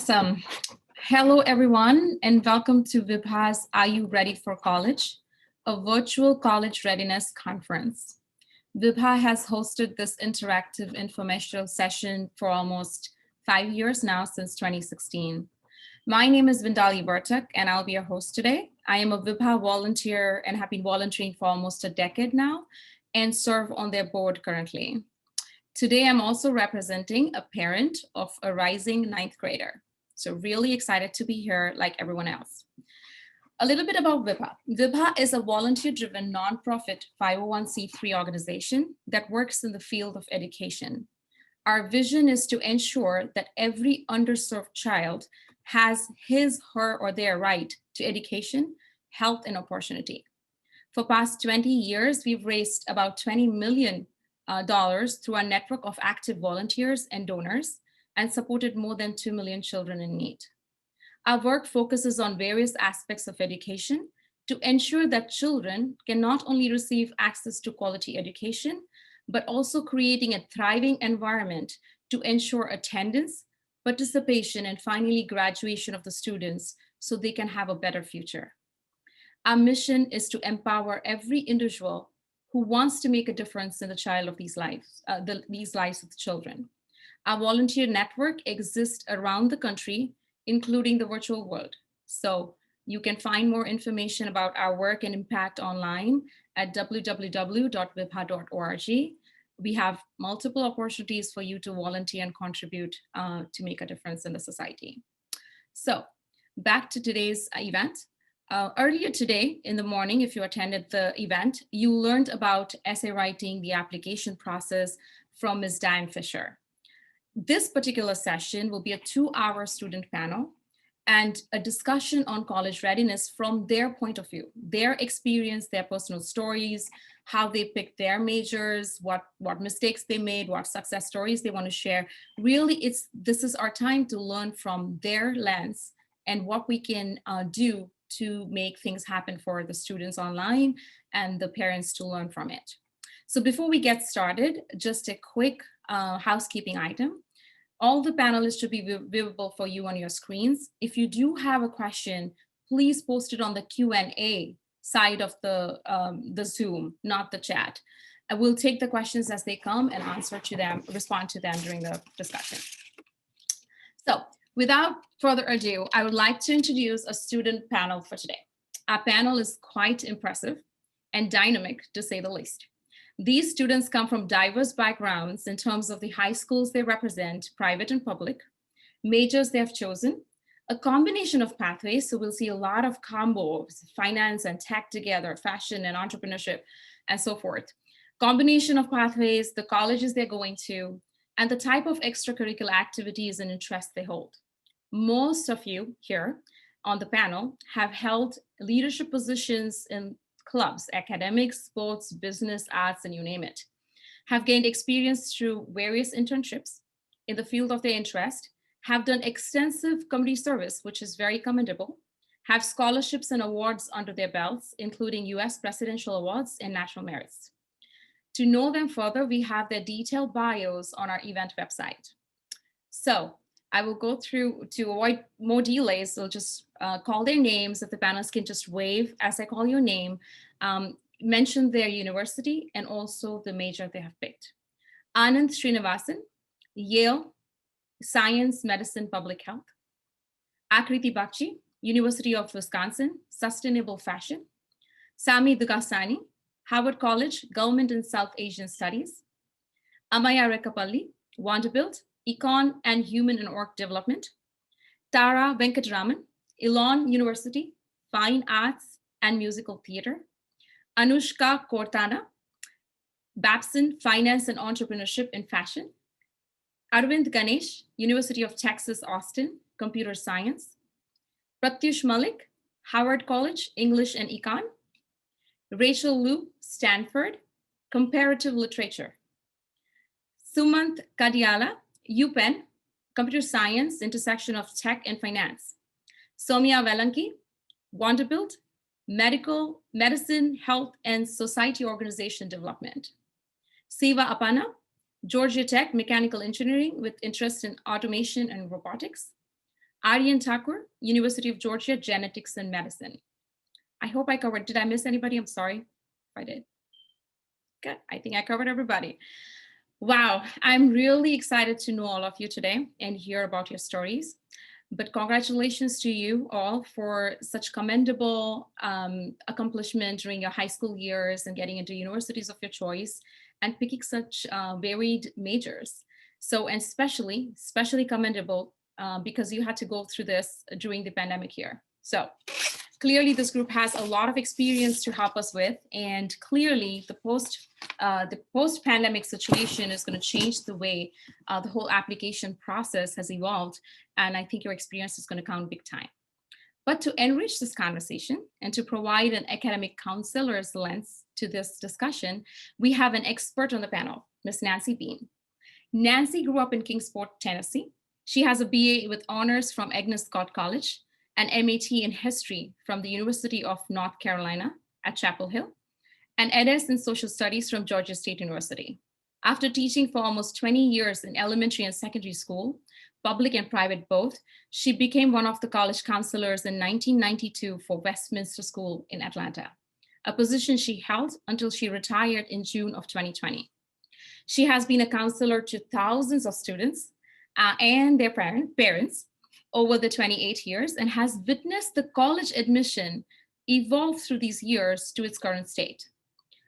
Awesome. Hello, everyone, and welcome to VIPA's Are You Ready for College, a virtual college readiness conference. VIPA has hosted this interactive informational session for almost 5 years now, since 2016. My name is Vindali Bartak, and I'll be your host today. I am a VIPA volunteer and have been volunteering for almost a decade now and serve on their board currently. Today, I'm also representing a parent of a rising ninth grader. So really excited to be here like everyone else. A little bit about VIPA. VIPA is a volunteer-driven nonprofit 501c3 organization that works in the field of education. Our vision is to ensure that every underserved child has his, her, or their right to education, health, and opportunity. For past 20 years, we've raised about $20 million through our network of active volunteers and donors and supported more than 2 million children in need. Our work focuses on various aspects of education to ensure that children can not only receive access to quality education, but also creating a thriving environment to ensure attendance, participation, and finally graduation of the students so they can have a better future. Our mission is to empower every individual who wants to make a difference in the child of these lives of the children. Our volunteer network exists around the country, including the virtual world. So you can find more information about our work and impact online at www.vipa.org. We have multiple opportunities for you to volunteer and contribute to make a difference in the society. So back to today's event. Earlier today in the morning, if you attended the event, you learned about essay writing, the application process from Ms. Diane Fisher. This particular session will be a 2-hour student panel and a discussion on college readiness from their point of view, their experience, their personal stories, how they picked their majors, what mistakes they made, what success stories they want to share. Really, this is our time to learn from their lens and what we can do to make things happen for the students online and the parents to learn from it. So before we get started, just a quick housekeeping item. All the panelists should be viewable for you on your screens. If you do have a question, please post it on the Q&A side of the Zoom, not the chat. I will take the questions as they come and respond to them during the discussion. So without further ado, I would like to introduce a student panel for today. Our panel is quite impressive and dynamic, to say the least. These students come from diverse backgrounds in terms of the high schools they represent, private and public, majors they have chosen, a combination of pathways, so we'll see a lot of combos, finance and tech together, fashion and entrepreneurship, and so forth. Combination of pathways, the colleges they're going to, and the type of extracurricular activities and interests they hold. Most of you here on the panel have held leadership positions in clubs, academics, sports, business, arts, and you name it, have gained experience through various internships in the field of their interest, have done extensive community service, which is very commendable, have scholarships and awards under their belts, including US presidential awards and national merits. To know them further, we have their detailed bios on our event website. So I will go through to avoid more delays. So just call their names. If the panelists can just wave as I call your name, mention their university and also the major they have picked. Anand Srinivasan, Yale, Science, Medicine, Public Health. Akriti Bakshi, University of Wisconsin, Sustainable Fashion. Sami Dugasani, Howard College, Government and South Asian Studies. Amaya Rekapalli, Vanderbilt, Econ and Human and Org Development. Tara Venkatraman, Elon University, Fine Arts and Musical Theater. Anushka Kortana, Babson, Finance and Entrepreneurship in Fashion. Arvind Ganesh, University of Texas, Austin, Computer Science. Pratyush Malik, Howard College, English and Econ. Rachel Liu, Stanford, Comparative Literature. Sumant Kadiala, UPenn, Computer Science, intersection of tech and finance. Soumya Velanki, Vanderbilt, Medicine, Health and Society Organization Development. Siva Apana, Georgia Tech, Mechanical Engineering with interest in automation and robotics. Aryan Thakur, University of Georgia, Genetics and Medicine. I hope I covered, did I miss anybody? I'm sorry if I did. Good, I think I covered everybody. Wow, I'm really excited to know all of you today and hear about your stories. But congratulations to you all for such commendable accomplishment during your high school years and getting into universities of your choice and picking such varied majors. So, and especially commendable because you had to go through this during the pandemic year. So clearly this group has a lot of experience to help us with, and clearly the post-pandemic situation is going to change the way the whole application process has evolved, and I think your experience is going to count big time. But to enrich this conversation and to provide an academic counselor's lens to this discussion, we have an expert on the panel, Ms. Nancy Bean. Nancy grew up in Kingsport, Tennessee. She has a BA with honors from Agnes Scott College, an MAT in history from the University of North Carolina at Chapel Hill, and MS in social studies from Georgia State University. After teaching for almost 20 years in elementary and secondary school, public and private both, she became one of the college counselors in 1992 for Westminster School in Atlanta, a position she held until she retired in June of 2020. She has been a counselor to thousands of students and their parents over the 28 years and has witnessed the college admission evolve through these years to its current state.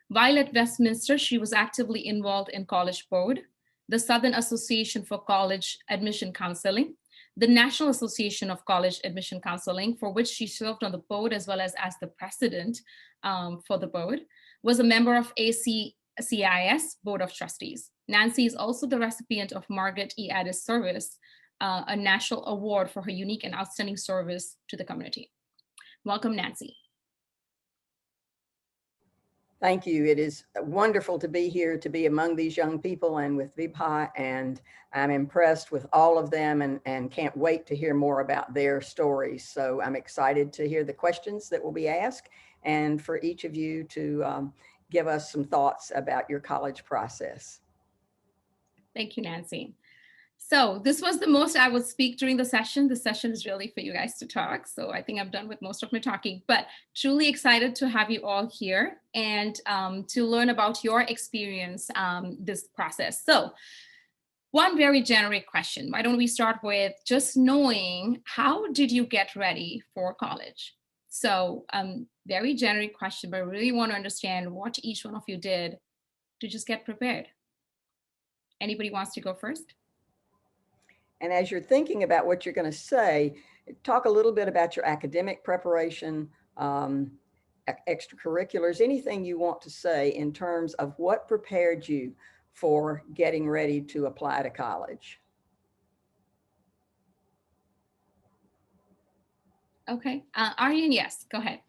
While at Westminster, she was actively involved in College Board, the Southern Association for College Admission Counseling, the National Association of College Admission Counseling, for which she served on the board as well as the president for the board, was a member of ACCIS Board of Trustees. Nancy is also the recipient of Margaret E. Addis Service, a national award for her unique and outstanding service to the community. Welcome, Nancy. Thank you. It is wonderful to be here, to be among these young people and with VPI, and I'm impressed with all of them and can't wait to hear more about their stories. So I'm excited to hear the questions that will be asked and for each of you to give us some thoughts about your college process. Thank you, Nancy. So this was the most I would speak during the session. The session is really for you guys to talk. So I think I'm done with most of my talking, but truly excited to have you all here and to learn about your experience this process. So one very generic question. Why don't we start with just knowing how did you get ready for college? So very generic question, but I really want to understand what each one of you did to just get prepared. Anybody wants to go first? And as you're thinking about what you're going to say, talk a little bit about your academic preparation, extracurriculars, anything you want to say in terms of what prepared you for getting ready to apply to college. Okay, Aryan, yes, go ahead.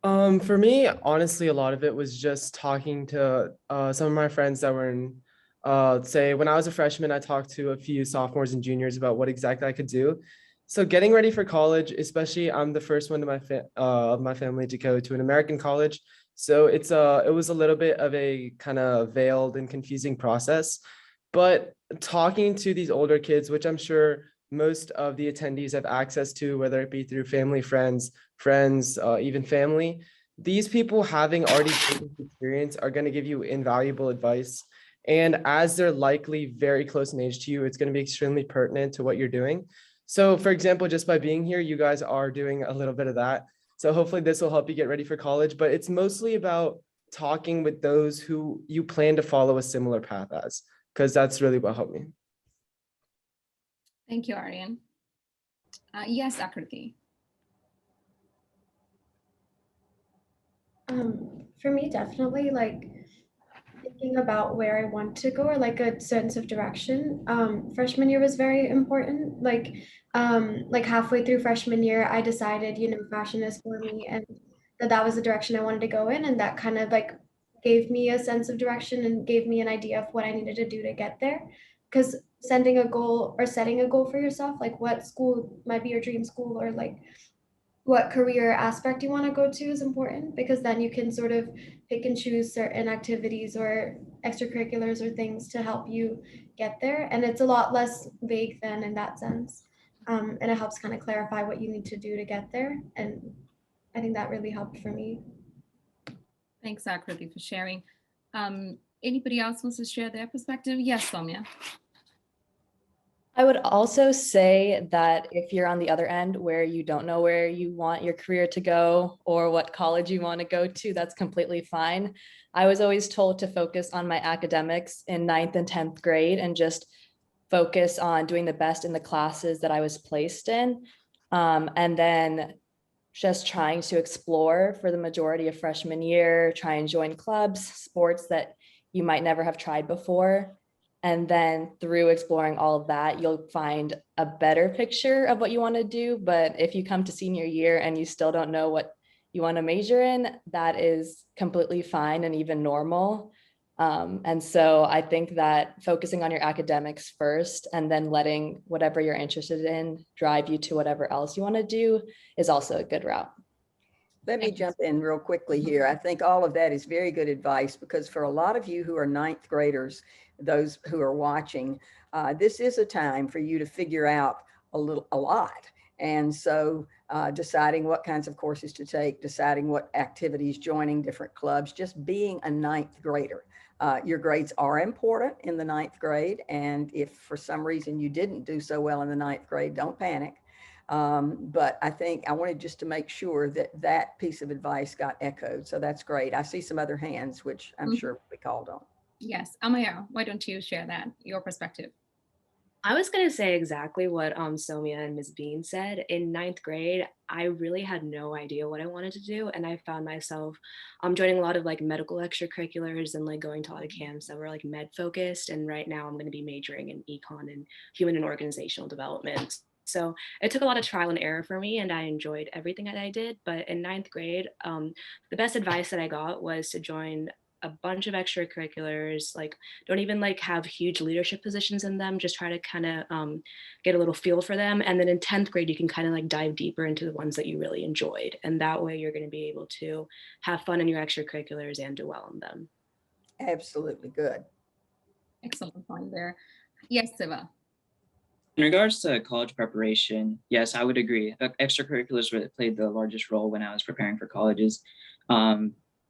For me, honestly, a lot of it was just talking to some of my friends that were in, say, when I was a freshman, I talked to a few sophomores and juniors about what exactly I could do. So getting ready for college, especially I'm the first one of my family to go to an American college. So it was a little bit of a kind of veiled and confusing process. But talking to these older kids, which I'm sure most of the attendees have access to, whether it be through family, friends, even family, these people having already taken this experience are going to give you invaluable advice. And as they're likely very close in age to you, it's going to be extremely pertinent to what you're doing. So for example, just by being here, you guys are doing a little bit of that. So hopefully this will help you get ready for college, but it's mostly about talking with those who you plan to follow a similar path as, because that's really what helped me. Thank you, Aryan. Yes, Akriti. For me, definitely like thinking about where I want to go or like a sense of direction. Freshman year was very important. Like halfway through freshman year, I decided, fashion is for me and that was the direction I wanted to go in. And that kind of like gave me a sense of direction and gave me an idea of what I needed to do to get there. Because setting a goal for yourself, like what school might be your dream school or like what career aspect you want to go to is important, because then you can sort of pick and choose certain activities or extracurriculars or things to help you get there. And it's a lot less vague then in that sense. And it helps kind of clarify what you need to do to get there. And I think that really helped for me. Thanks, Akriti, for sharing. Anybody else wants to share their perspective? Yes, Soumya. I would also say that if you're on the other end where you don't know where you want your career to go or what college you want to go to, that's completely fine. I was always told to focus on my academics in 9th and 10th grade and just focus on doing the best in the classes that I was placed in. And then just trying to explore for the majority of freshman year, try and join clubs, sports that you might never have tried before. And then through exploring all of that, you'll find a better picture of what you want to do. But if you come to senior year and you still don't know what you want to major in, that is completely fine and even normal. And so I think that focusing on your academics first and then letting whatever you're interested in drive you to whatever else you want to do is also a good route. Let me jump in real quickly here. I think all of that is very good advice because for a lot of you who are 9th graders, those who are watching, this is a time for you to figure out a lot. And so deciding what kinds of courses to take, deciding what activities, joining different clubs, just being a 9th grader. Your grades are important in the 9th grade. And if for some reason you didn't do so well in the 9th grade, don't panic. But I think I wanted just to make sure that that piece of advice got echoed. So that's great. I see some other hands, which I'm sure will be called on. Yes, Amaya, why don't you share that, your perspective? I was going to say exactly what Soumya and Ms. Bean said. In 9th grade, I really had no idea what I wanted to do. And I found myself joining a lot of like medical extracurriculars and like going to a lot of camps that were like med focused. And right now I'm going to be majoring in econ and human and organizational development. So it took a lot of trial and error for me and I enjoyed everything that I did. But in 9th grade, the best advice that I got was to join a bunch of extracurriculars, like don't even like have huge leadership positions in them, just try to kind of get a little feel for them. And then in 10th grade, you can kind of like dive deeper into the ones that you really enjoyed. And that way you're going to be able to have fun in your extracurriculars and do well in them. Absolutely good. Excellent point there. Yes, Siva. In regards to college preparation, yes, I would agree. Extracurriculars played the largest role when I was preparing for colleges.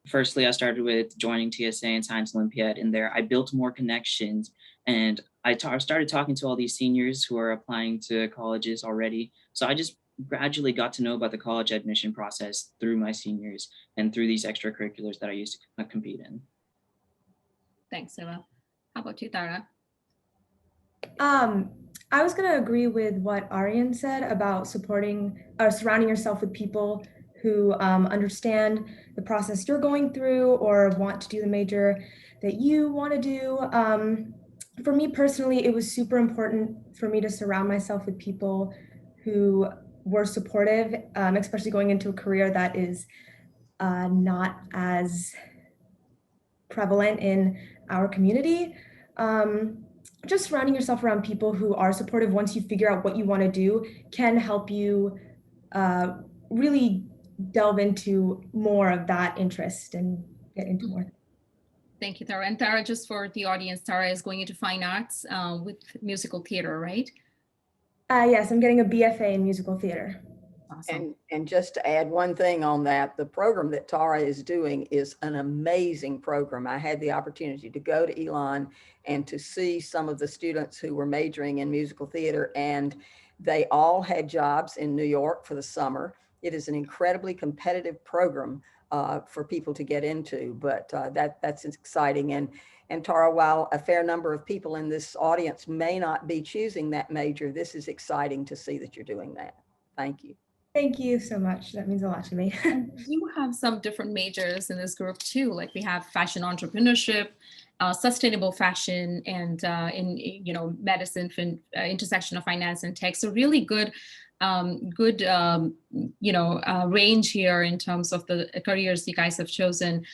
Firstly, I started with joining TSA and Science Olympiad. In there, I built more connections and I started talking to all these seniors who are applying to colleges already. So I just gradually got to know about the college admission process through my seniors and through these extracurriculars that I used to compete in. Thanks, Siva. How about you, Tara? I was going to agree with what Aryan said about surrounding yourself with people who understand the process you're going through or want to do the major that you want to do. For me personally, it was super important for me to surround myself with people who were supportive, especially going into a career that is not as prevalent in our community. Just surrounding yourself around people who are supportive once you figure out what you want to do can help you really delve into more of that interest and get into more. Thank you, Tara. And Tara, just for the audience, Tara is going into fine arts with musical theater, right? Yes, I'm getting a BFA in musical theater. Awesome. And just to add one thing on that, the program that Tara is doing is an amazing program. I had the opportunity to go to Elon and to see some of the students who were majoring in musical theater, and they all had jobs in New York for the summer. It is an incredibly competitive program for people to get into, but that's exciting. And Tara, while a fair number of people in this audience may not be choosing that major, this is exciting to see that you're doing that. Thank you. Thank you so much. That means a lot to me. You have some different majors in this group too. Like we have fashion entrepreneurship, sustainable fashion, and in medicine, intersection of finance and tech. So really good, range here in terms of the careers you guys have chosen.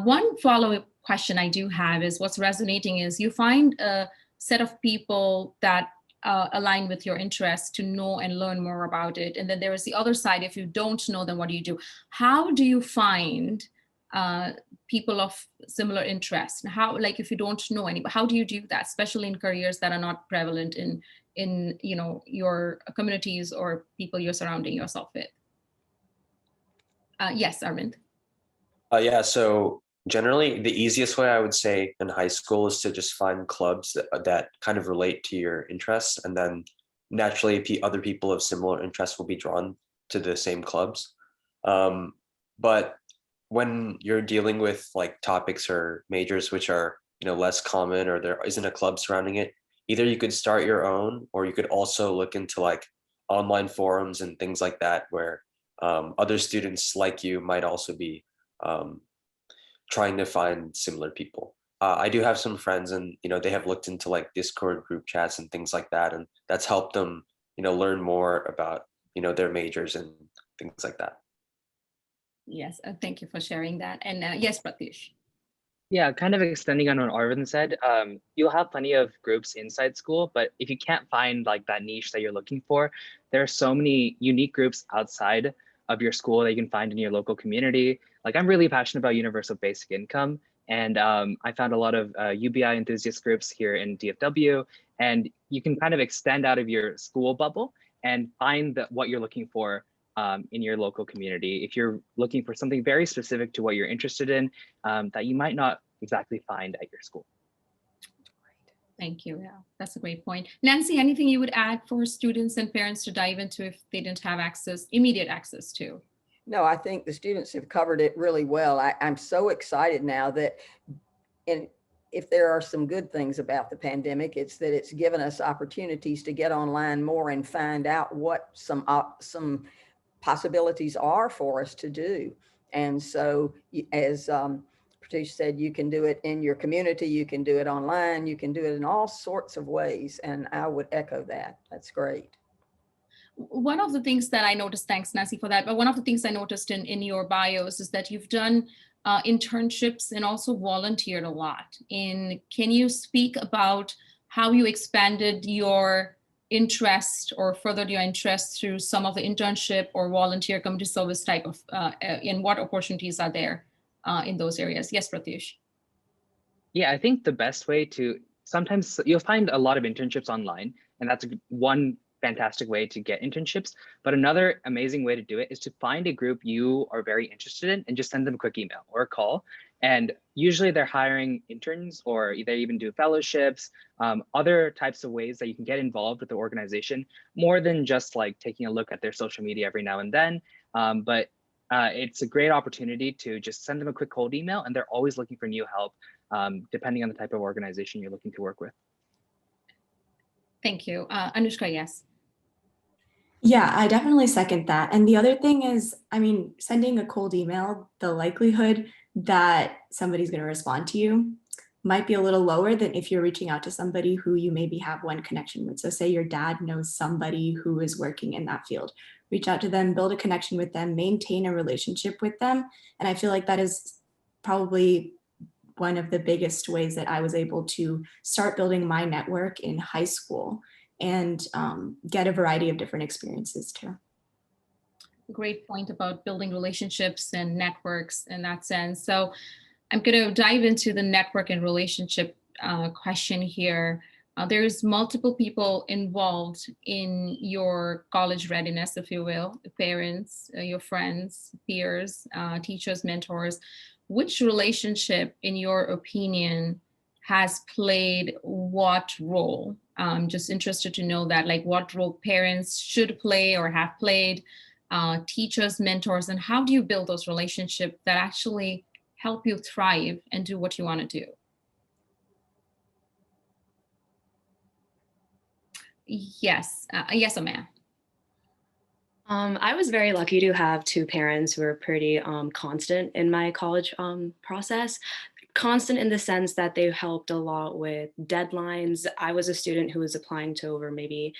One follow-up question I do have is what's resonating is you find a set of people that align with your interests to know and learn more about it. And then there is the other side. If you don't know, then what do you do? How do you find people of similar interests? How, like if you don't know anybody, how do you do that, especially in careers that are not prevalent in in your communities or people you're surrounding yourself with. Yes, Arvind. Yeah, so generally the easiest way I would say in high school is to just find clubs that kind of relate to your interests, and then naturally other people of similar interests will be drawn to the same clubs. But when you're dealing with like topics or majors which are less common, or there isn't a club surrounding it, either you could start your own, or you could also look into like online forums and things like that, where other students like you might also be trying to find similar people. I do have some friends, and they have looked into like Discord group chats and things like that, and that's helped them learn more about their majors and things like that. Yes, thank you for sharing that. And yes, Pratish. Yeah, kind of extending on what Arvind said, you'll have plenty of groups inside school, but if you can't find like that niche that you're looking for, there are so many unique groups outside of your school that you can find in your local community. Like, I'm really passionate about universal basic income, and I found a lot of UBI enthusiast groups here in DFW, and you can kind of extend out of your school bubble and find what you're looking for in your local community. If you're looking for something very specific to what you're interested in, that you might not exactly find at your school. Thank you. Yeah, that's a great point. Nancy, anything you would add for students and parents to dive into if they didn't have immediate access to? No, I think the students have covered it really well. I'm so excited now that, and if there are some good things about the pandemic, it's that it's given us opportunities to get online more and find out what some possibilities are for us to do. And so, as Pratish said, you can do it in your community, you can do it online, you can do it in all sorts of ways. And I would echo that. That's great. One of the things that I noticed, thanks Nancy for that, but one of the things I noticed in your bios is that you've done internships and also volunteered a lot. Can you speak about how you expanded your interest or furthered your interest through some of the internship or volunteer community service type of, and what opportunities are there in those areas? Yes, Pratish. Yeah, I think the best way to, sometimes you'll find a lot of internships online, and that's one fantastic way to get internships. But another amazing way to do it is to find a group you are very interested in and just send them a quick email or a call. And usually they're hiring interns, or they even do fellowships, other types of ways that you can get involved with the organization, more than just like taking a look at their social media every now and then. But it's a great opportunity to just send them a quick cold email, and they're always looking for new help, depending on the type of organization you're looking to work with. Thank you. Anushka, yes. Yeah, I definitely second that. And the other thing is, I mean, sending a cold email, the likelihood that somebody's going to respond to you might be a little lower than if you're reaching out to somebody who you maybe have one connection with. So say your dad knows somebody who is working in that field. Reach out to them, build a connection with them, maintain a relationship with them. And I feel like that is probably one of the biggest ways that I was able to start building my network in high school and get a variety of different experiences too. Great point about building relationships and networks in that sense. So I'm going to dive into the network and relationship question here. There's multiple people involved in your college readiness, if you will, parents, your friends, peers, teachers, mentors. Which relationship, in your opinion, has played what role? I'm just interested to know that, like what role parents should play or have played, teachers, mentors, and how do you build those relationships that actually help you thrive and do what you want to do? Yes, yes, Amaya. I was very lucky to have two parents who were pretty constant in my college process. Constant in the sense that they helped a lot with deadlines. I was a student who was applying to over maybe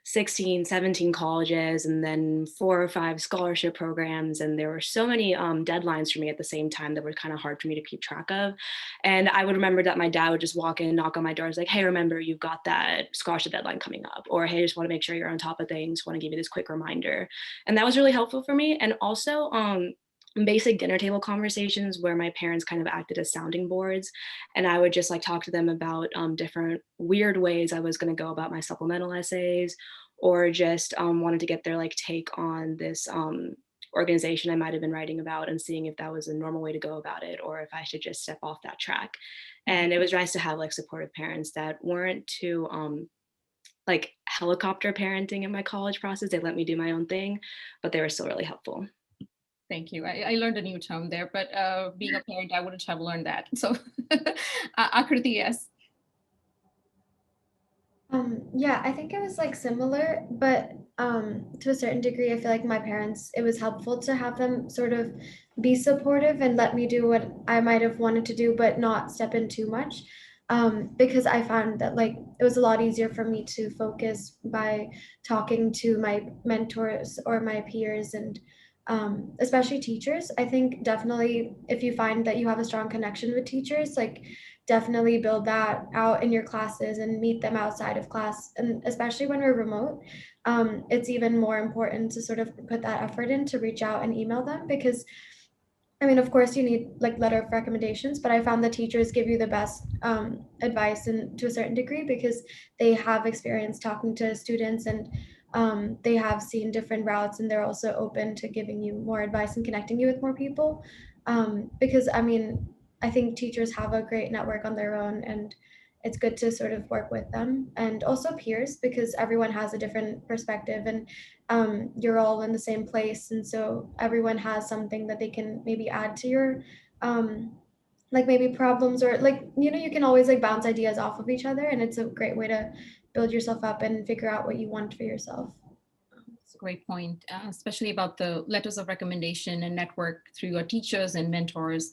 16, 17 colleges, and then 4 or 5 scholarship programs. And there were so many deadlines for me at the same time that were kind of hard for me to keep track of. And I would remember that my dad would just walk in, knock on my door, it's like, hey, remember, you've got that scholarship deadline coming up. Or, hey, I just want to make sure you're on top of things, want to give you this quick reminder. And that was really helpful for me. And also, basic dinner table conversations where my parents kind of acted as sounding boards, and I would just like talk to them about different weird ways I was going to go about my supplemental essays, or just wanted to get their like take on this organization I might have been writing about, and seeing if that was a normal way to go about it or if I should just step off that track. And it was nice to have like supportive parents that weren't too like helicopter parenting in my college process. They let me do my own thing, but they were still really helpful. Thank you. I learned a new term there, but being a parent, I wouldn't have learned that. So, Akriti, yes. Yeah, I think it was like similar, but to a certain degree, I feel like my parents, it was helpful to have them sort of be supportive and let me do what I might have wanted to do, but not step in too much. Because I found that like it was a lot easier for me to focus by talking to my mentors or my peers, and especially teachers. I think definitely if you find that you have a strong connection with teachers, like definitely build that out in your classes and meet them outside of class. And especially when we're remote, it's even more important to sort of put that effort in to reach out and email them, because I mean, of course, you need like letter of recommendations, but I found that teachers give you the best advice, and to a certain degree, because they have experience talking to students, and they have seen different routes, and they're also open to giving you more advice and connecting you with more people. Because I mean, I think teachers have a great network on their own, and it's good to sort of work with them, and also peers, because everyone has a different perspective, and you're all in the same place, and so everyone has something that they can maybe add to your like maybe problems, or like, you know, you can always like bounce ideas off of each other, and it's a great way to build yourself up and figure out what you want for yourself. It's a great point, especially about the letters of recommendation and network through your teachers and mentors.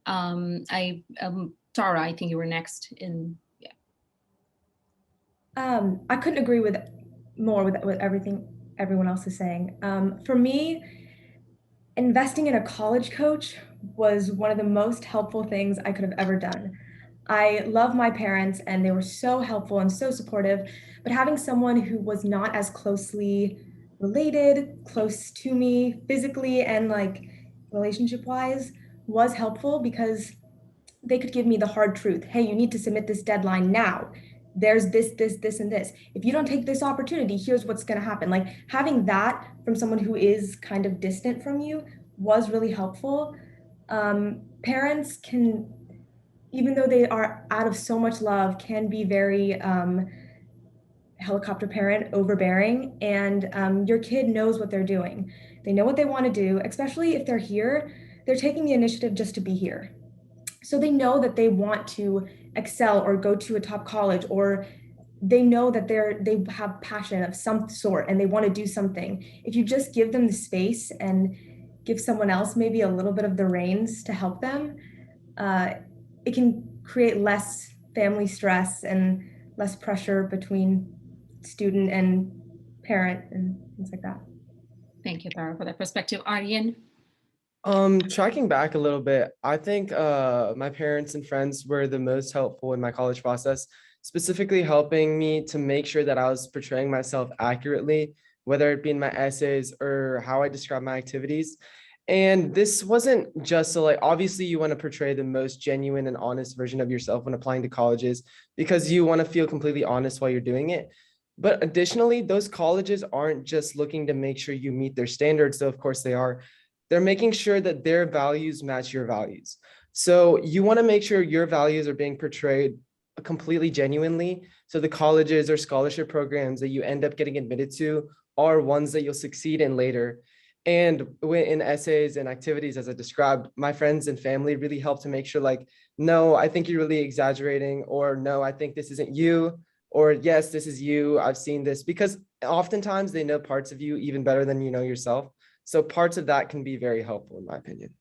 Tara, I think you were next in. I couldn't agree with more with everything everyone else is saying. For me, investing in a college coach was one of the most helpful things I could have ever done. I love my parents and they were so helpful and so supportive, but having someone who was not as closely related, close to me physically and like relationship wise, was helpful, because they could give me the hard truth. Hey, you need to submit this deadline now. There's this, and this. If you don't take this opportunity, here's what's going to happen. Like having that from someone who is kind of distant from you was really helpful. Parents can, even though they are out of so much love, can be very helicopter parent, overbearing, and your kid knows what they're doing. They know what they want to do, especially if they're here. They're taking the initiative just to be here. So they know that they want to excel or go to a top college, or they know that they have passion of some sort and they want to do something. If you just give them the space and give someone else maybe a little bit of the reins to help them, it can create less family stress and less pressure between student and parent and things like that. Thank you, Tara, for that perspective. Aryan? Tracking back a little bit, I think my parents and friends were the most helpful in my college process, specifically helping me to make sure that I was portraying myself accurately, whether it be in my essays or how I describe my activities. And this wasn't just so like, obviously you want to portray the most genuine and honest version of yourself when applying to colleges, because you want to feel completely honest while you're doing it. But additionally, those colleges aren't just looking to make sure you meet their standards, though of course they are. They're making sure that their values match your values. So you want to make sure your values are being portrayed completely genuinely. So the colleges or scholarship programs that you end up getting admitted to are ones that you'll succeed in later. And in essays and activities, as I described, my friends and family really help to make sure like, no, I think you're really exaggerating, or no, I think this isn't you, or yes, this is you, I've seen this, because oftentimes they know parts of you even better than you know yourself. So parts of that can be very helpful, in my opinion.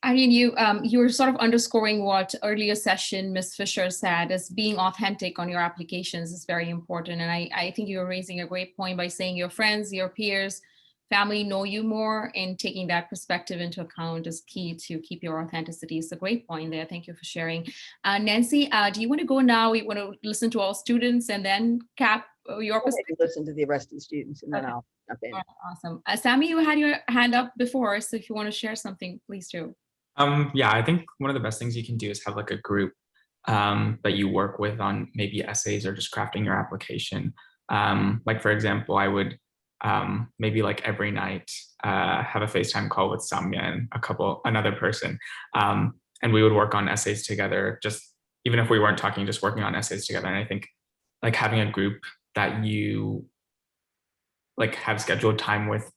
I mean, you were sort of underscoring what earlier session Ms. Fisher said, is being authentic on your applications is very important. And I think you're raising a great point by saying your friends, your peers, family know you more, and taking that perspective into account is key to keep your authenticity. It's a great point there. Thank you for sharing. Nancy, do you want to go now? You want to listen to all students and then Cap, your perspective? Listen to the rest of the students and then Okay. I'll jump in. Awesome. Sammy, you had your hand up before, so if you want to share something, please do. Yeah, I think one of the best things you can do is have like a group that you work with on maybe essays or just crafting your application. Like for example, I would maybe like every night have a FaceTime call with Samya and another person, and we would work on essays together. Just even if we weren't talking, just working on essays together. And I think like having a group that you like have scheduled time with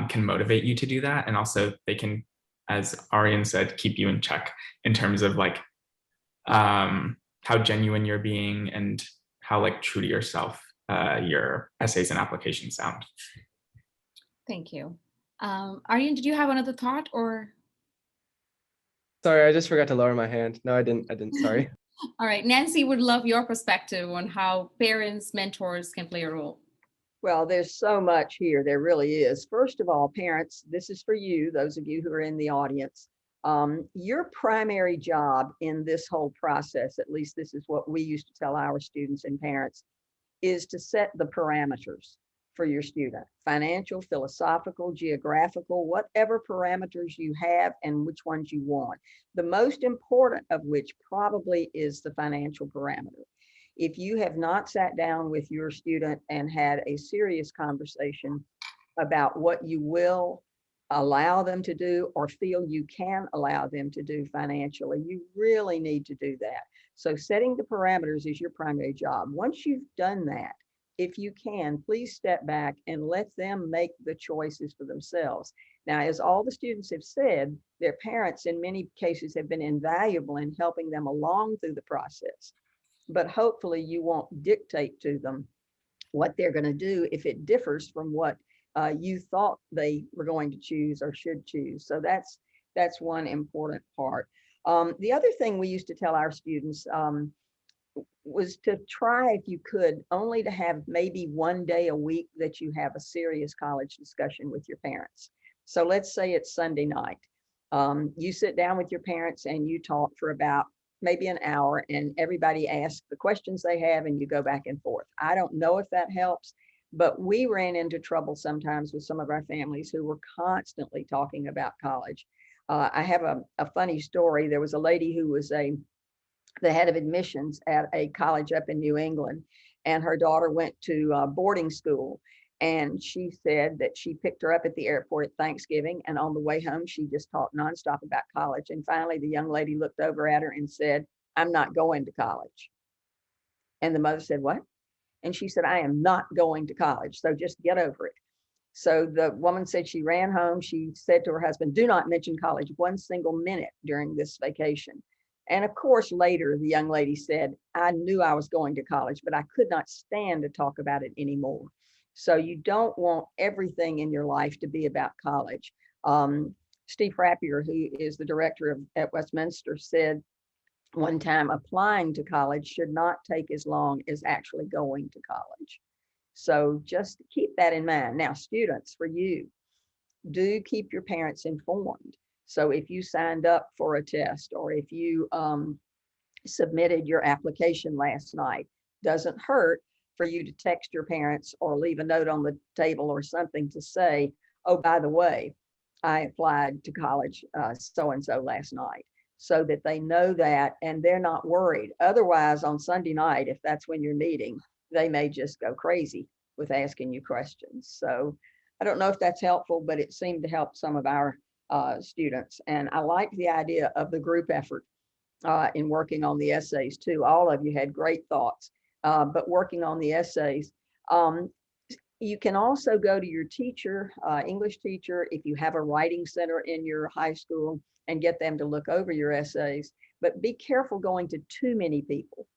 can motivate you to do that, and also they can, as Arian said, keep you in check in terms of like how genuine you're being and how like true to yourself your essays and applications sound. Thank you. Arian, did you have another thought or? Sorry, I just forgot to lower my hand. No, I didn't, sorry. All right, Nancy would love your perspective on how parents, mentors can play a role. Well, there's so much here. There really is. First of all, parents, this is for you, those of you who are in the audience. Your primary job in this whole process, at least this is what we used to tell our students and parents, is to set the parameters for your student: financial, philosophical, geographical, whatever parameters you have and which ones you want. The most important of which probably is the financial parameter. If you have not sat down with your student and had a serious conversation about what you will allow them to do or feel you can allow them to do financially, you really need to do that. So setting the parameters is your primary job. Once you've done that, if you can, please step back and let them make the choices for themselves. Now, as all the students have said, their parents in many cases have been invaluable in helping them along through the process. But hopefully you won't dictate to them what they're going to do if it differs from what you thought they were going to choose or should choose. So that's one important part. The other thing we used to tell our students was to try, if you could, only to have maybe one day a week that you have a serious college discussion with your parents. So let's say it's Sunday night. You sit down with your parents and you talk for about maybe an hour, and everybody asks the questions they have and you go back and forth. I don't know if that helps, but we ran into trouble sometimes with some of our families who were constantly talking about college. I have a funny story. There was a lady who was the head of admissions at a college up in New England, and her daughter went to boarding school. And she said that she picked her up at the airport at Thanksgiving, and on the way home, she just talked nonstop about college. And finally, the young lady looked over at her and said, "I'm not going to college." And the mother said, "What?" And she said, "I am not going to college, so just get over it." So the woman said she ran home. She said to her husband, "Do not mention college one single minute during this vacation." And of course, later, the young lady said, "I knew I was going to college, but I could not stand to talk about it anymore." So you don't want everything in your life to be about college. Steve Frappier, who is the director at Westminster, said one time, applying to college should not take as long as actually going to college. So just keep that in mind. Now, students, for you, do keep your parents informed. So if you signed up for a test, or if you submitted your application last night, doesn't hurt for you to text your parents or leave a note on the table or something to say, "Oh, by the way, I applied to college so-and-so last night," so that they know that and they're not worried. Otherwise, on Sunday night, if that's when you're meeting, they may just go crazy with asking you questions. So I don't know if that's helpful, but it seemed to help some of our students. And I like the idea of the group effort in working on the essays too. All of you had great thoughts, but working on the essays. You can also go to your teacher, English teacher, if you have a writing center in your high school, and get them to look over your essays. But be careful going to too many people,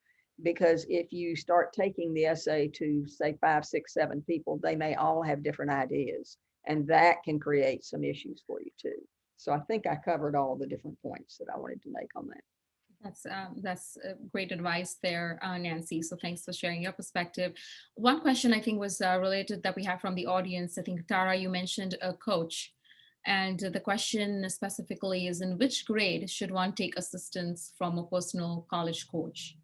because if you start taking the essay to say 5, 6, 7 people, they may all have different ideas, and that can create some issues for you too. So I think I covered all the different points that I wanted to make on that. That's great advice there, Nancy. So thanks for sharing your perspective. One question I think was related that we have from the audience. I think, Tara, you mentioned a coach. And the question specifically is, in which grade should one take assistance from a personal college coach?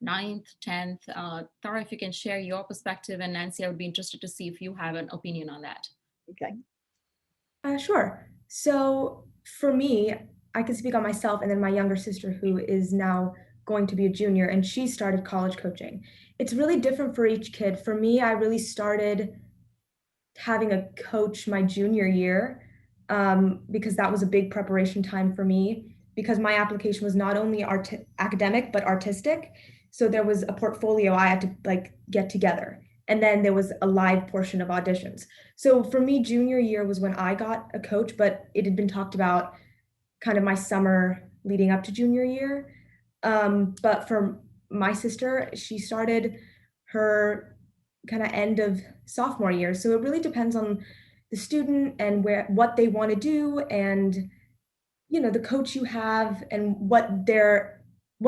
9th, 10th? Tara, if you can share your perspective, and Nancy, I would be interested to see if you have an opinion on that. Okay. Sure. So for me, I can speak on myself and then my younger sister, who is now going to be a junior, and she started college coaching. It's really different for each kid. For me, I really started having a coach my junior year because that was a big preparation time for me, because my application was not only academic but artistic. So there was a portfolio I had to like get together, and then there was a live portion of auditions. So for me, junior year was when I got a coach, but it had been talked about kind of my summer leading up to junior year. But for my sister, she started her kind of end of sophomore year. So it really depends on the student and what they want to do, and the coach you have and what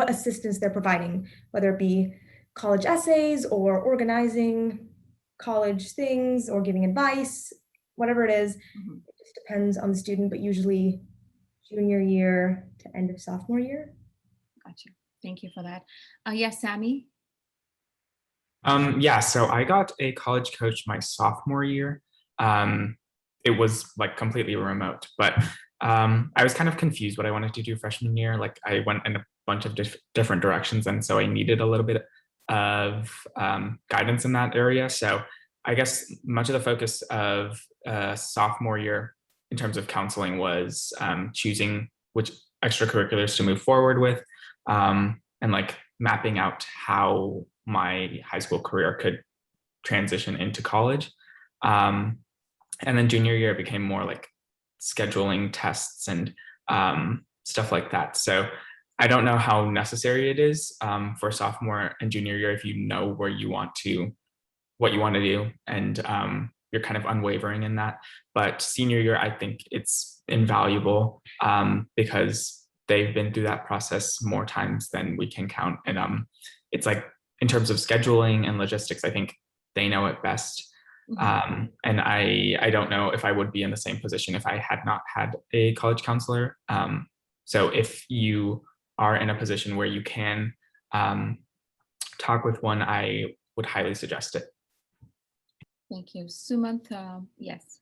assistance they're providing, whether it be college essays or organizing college things or giving advice, whatever it is. It just depends on the student, but usually junior year to end of sophomore year. Gotcha. Thank you for that. Yes, Sammy. Yeah, so I got a college coach my sophomore year. It was like completely remote, but I was kind of confused what I wanted to do freshman year. Like I went in a bunch of different directions, and so I needed a little bit of guidance in that area. So I guess much of the focus of sophomore year in terms of counseling was choosing which extracurriculars to move forward with, and like mapping out how my high school career could transition into college. And then junior year became more like scheduling tests and stuff like that. So I don't know how necessary it is for sophomore and junior year if you know what you want to do, and you're kind of unwavering in that. But senior year, I think it's invaluable because they've been through that process more times than we can count. And it's like, in terms of scheduling and logistics, I think they know it best. And I don't know if I would be in the same position if I had not had a college counselor. So if you are in a position where you can talk with one, I would highly suggest it. Thank you. Sumant, yes.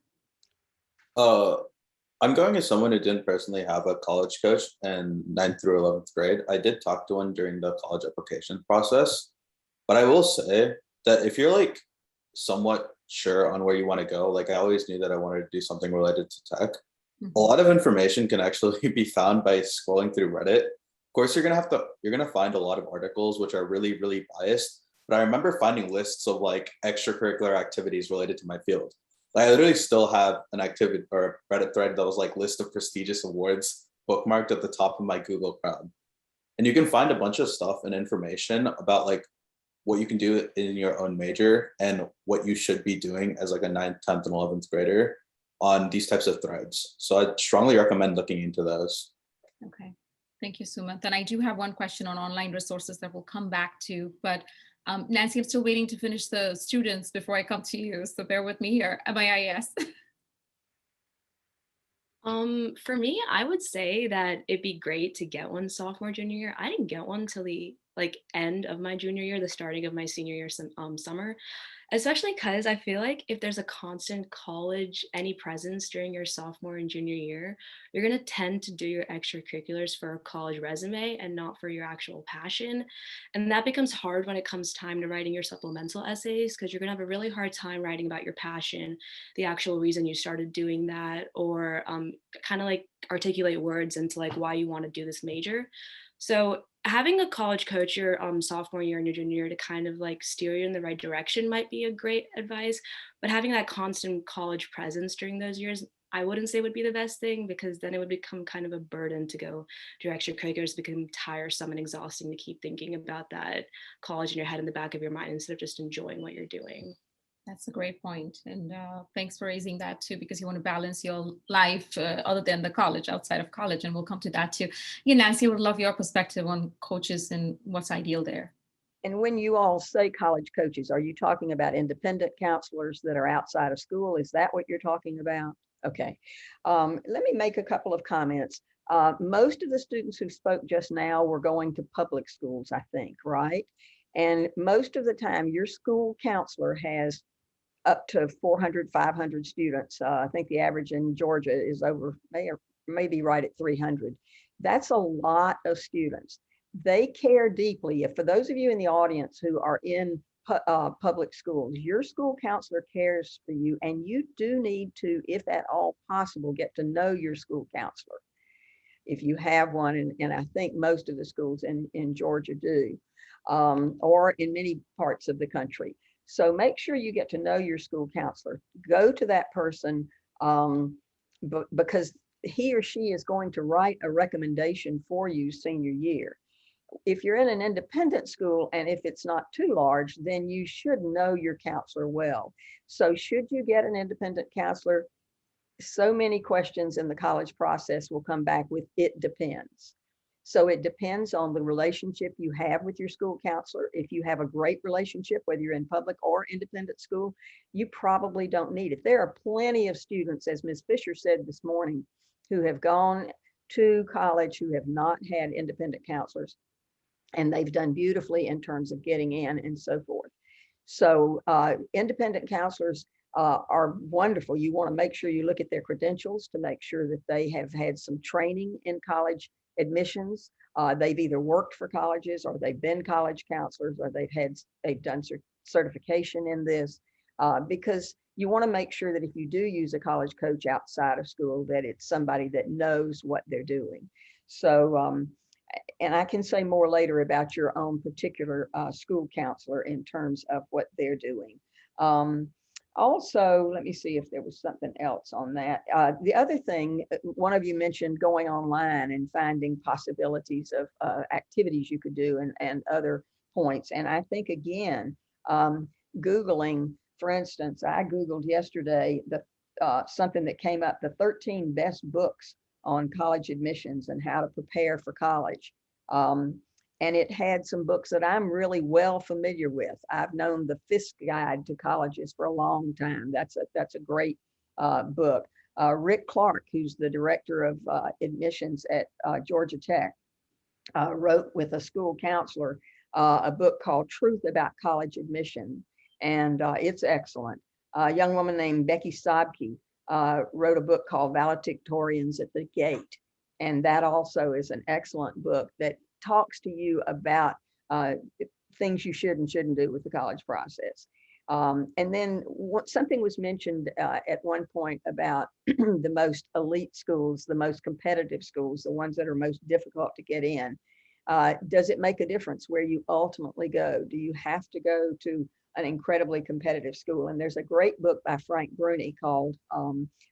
I'm going as someone who didn't personally have a college coach in 9th through 11th grade. I did talk to one during the college application process, but I will say that if you're like somewhat sure on where you want to go, like I always knew that I wanted to do something related to tech. A lot of information can actually be found by scrolling through Reddit. Of course, you're gonna find a lot of articles which are really, really biased. But I remember finding lists of like extracurricular activities related to my field. Like, I literally still have an activity or a Reddit thread that was like list of prestigious awards bookmarked at the top of my Google Chrome. And you can find a bunch of stuff and information about like what you can do in your own major and what you should be doing as like a 9th, 10th, and 11th grader on these types of threads. So I'd strongly recommend looking into those. Okay, thank you, Sumant. And I do have one question on online resources that we'll come back to, but Nancy, I'm still waiting to finish the students before I come to you, so bear with me here. MIIS. For me, I would say that it'd be great to get one sophomore, junior year. I didn't get one till the like end of my junior year, the starting of my senior year summer. Especially because I feel like if there's a constant college, any presence during your sophomore and junior year, you're going to tend to do your extracurriculars for a college resume and not for your actual passion. And that becomes hard when it comes time to writing your supplemental essays, because you're going to have a really hard time writing about your passion, the actual reason you started doing that, or kind of like articulate words into like why you want to do this major. So having a college coach your sophomore year and your junior year to kind of like steer you in the right direction might be a great advice, but having that constant college presence during those years, I wouldn't say would be the best thing, because then it would become kind of a burden to go do extracurriculars, become tiresome and exhausting to keep thinking about that college in your head in the back of your mind instead of just enjoying what you're doing. That's a great point. And thanks for raising that too, because you want to balance your life other than the college, outside of college. And we'll come to that too. Yeah, Nancy, I would love your perspective on coaches and what's ideal there. And when you all say college coaches, are you talking about independent counselors that are outside of school? Is that what you're talking about? Okay. Let me make a couple of comments. Most of the students who spoke just now were going to public schools, I think, right? And most of the time, your school counselor has up to 400, 500 students. I think the average in Georgia is over, maybe right at 300. That's a lot of students. They care deeply. If for those of you in the audience who are in public schools, your school counselor cares for you, and you do need to, if at all possible, get to know your school counselor if you have one, and I think most of the schools in Georgia do, or in many parts of the country. So make sure you get to know your school counselor. Go to that person because he or she is going to write a recommendation for you senior year. If you're in an independent school and if it's not too large, then you should know your counselor well. So should you get an independent counselor, so many questions in the college process will come back with "it depends." So it depends on the relationship you have with your school counselor. If you have a great relationship, whether you're in public or independent school, you probably don't need it. There are plenty of students, as Ms. Fisher said this morning, who have gone to college who have not had independent counselors, and they've done beautifully in terms of getting in and so forth. So independent counselors are wonderful. You want to make sure you look at their credentials to make sure that they have had some training in college admissions. They've either worked for colleges, or they've been college counselors, or they've done certification in this, because you want to make sure that if you do use a college coach outside of school, that it's somebody that knows what they're doing. So and I can say more later about your own particular school counselor in terms of what they're doing. Also, let me see if there was something else on that. The other thing, one of you mentioned going online and finding possibilities of activities you could do and other points. And I think, again, Googling, for instance, I Googled yesterday something that came up, the 13 best books on college admissions and how to prepare for college. And it had some books that I'm really well familiar with. I've known the Fisk Guide to Colleges for a long time. That's a great book. Rick Clark, who's the director of admissions at Georgia Tech, wrote with a school counselor a book called Truth About College Admission, and it's excellent. A young woman named Becky Sobke wrote a book called Valedictorians at the Gate, and that also is an excellent book that talks to you about things you should and shouldn't do with the college process. And then something was mentioned at one point about the most elite schools, the most competitive schools, the ones that are most difficult to get in. Does it make a difference where you ultimately go? Do you have to go to an incredibly competitive school? And there's a great book by Frank Bruni called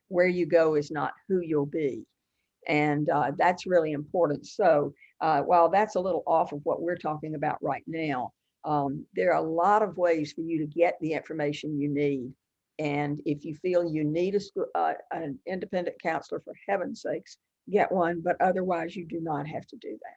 Where You Go Is Not Who You'll Be. And that's really important. So while that's a little off of what we're talking about right now, there are a lot of ways for you to get the information you need. And if you feel you need an independent counselor, for heaven's sakes, get one, but otherwise you do not have to do that.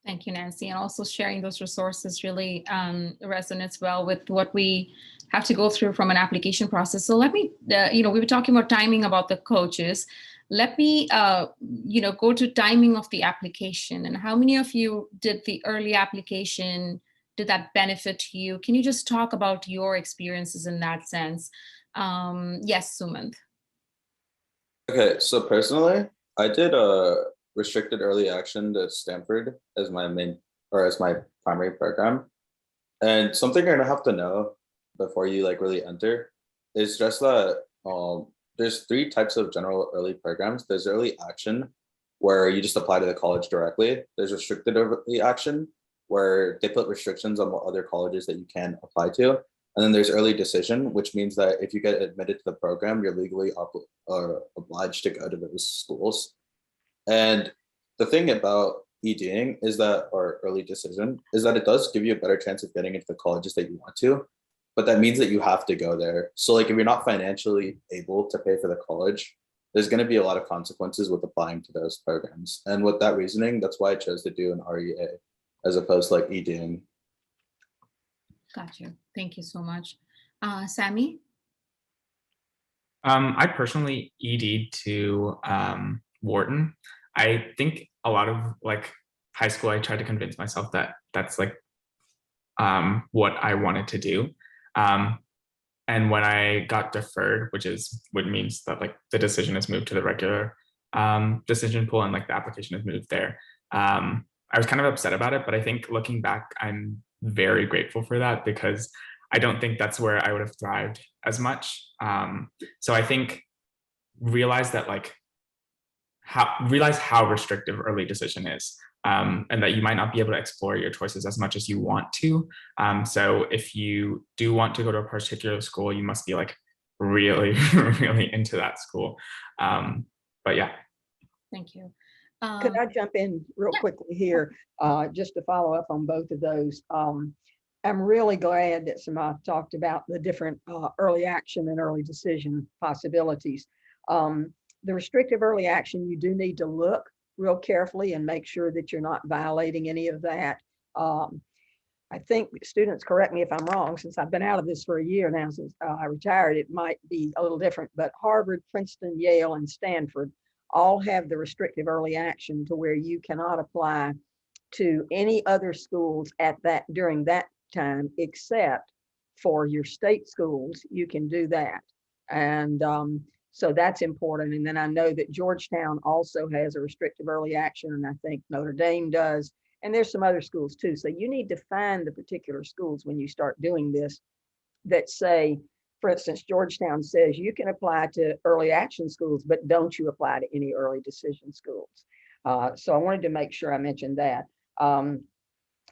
Thank you, Nancy. And also sharing those resources really resonates well with what we have to go through from an application process. So let me, we were talking about timing about the coaches. Let me, go to timing of the application, and how many of you did the early application? Did that benefit you? Can you just talk about your experiences in that sense? Yes, Sumant. Okay, so personally, I did a restricted early action to Stanford as my as my primary program. And something you're gonna have to know before you really enter is just that there's 3 types of general early programs. There's early action, where you just apply to the college directly. There's restricted early action, where they put restrictions on what other colleges that you can apply to. And then there's early decision, which means that if you get admitted to the program, you're legally obliged to go to those schools. And the thing about EDing is that, or early decision, is that it does give you a better chance of getting into the colleges that you want to, but that means that you have to go there. So if you're not financially able to pay for the college, there's going to be a lot of consequences with applying to those programs. And with that reasoning, that's why I chose to do an REA as opposed to EDing. Gotcha. Thank you so much. Sammy? I personally ED'd to Wharton. I think a lot of like high school, I tried to convince myself that that's like what I wanted to do. And when I got deferred, which means that like the decision is moved to the regular decision pool and like the application is moved there. I was kind of upset about it, but I think looking back, I'm very grateful for that because I don't think that's where I would have thrived as much. So I think realize how restrictive early decision is. And that you might not be able to explore your choices as much as you want to. So if you do want to go to a particular school, you must be like really, really into that school. But yeah. Thank you. Could I jump in real quickly here, just to follow up on both of those? I'm really glad that Samantha talked about the different early action and early decision possibilities. The restrictive early action, you do need to look real carefully and make sure that you're not violating any of that. I think students, correct me if I'm wrong, since I've been out of this for a year now, since I retired, it might be a little different, but Harvard, Princeton, Yale, and Stanford all have the restrictive early action to where you cannot apply to any other schools during that time, except for your state schools, you can do that. And so that's important. And then I know that Georgetown also has a restrictive early action, and I think Notre Dame does. And there's some other schools too. So you need to find the particular schools when you start doing this that say, for instance, Georgetown says you can apply to early action schools, but don't you apply to any early decision schools. So I wanted to make sure I mentioned that.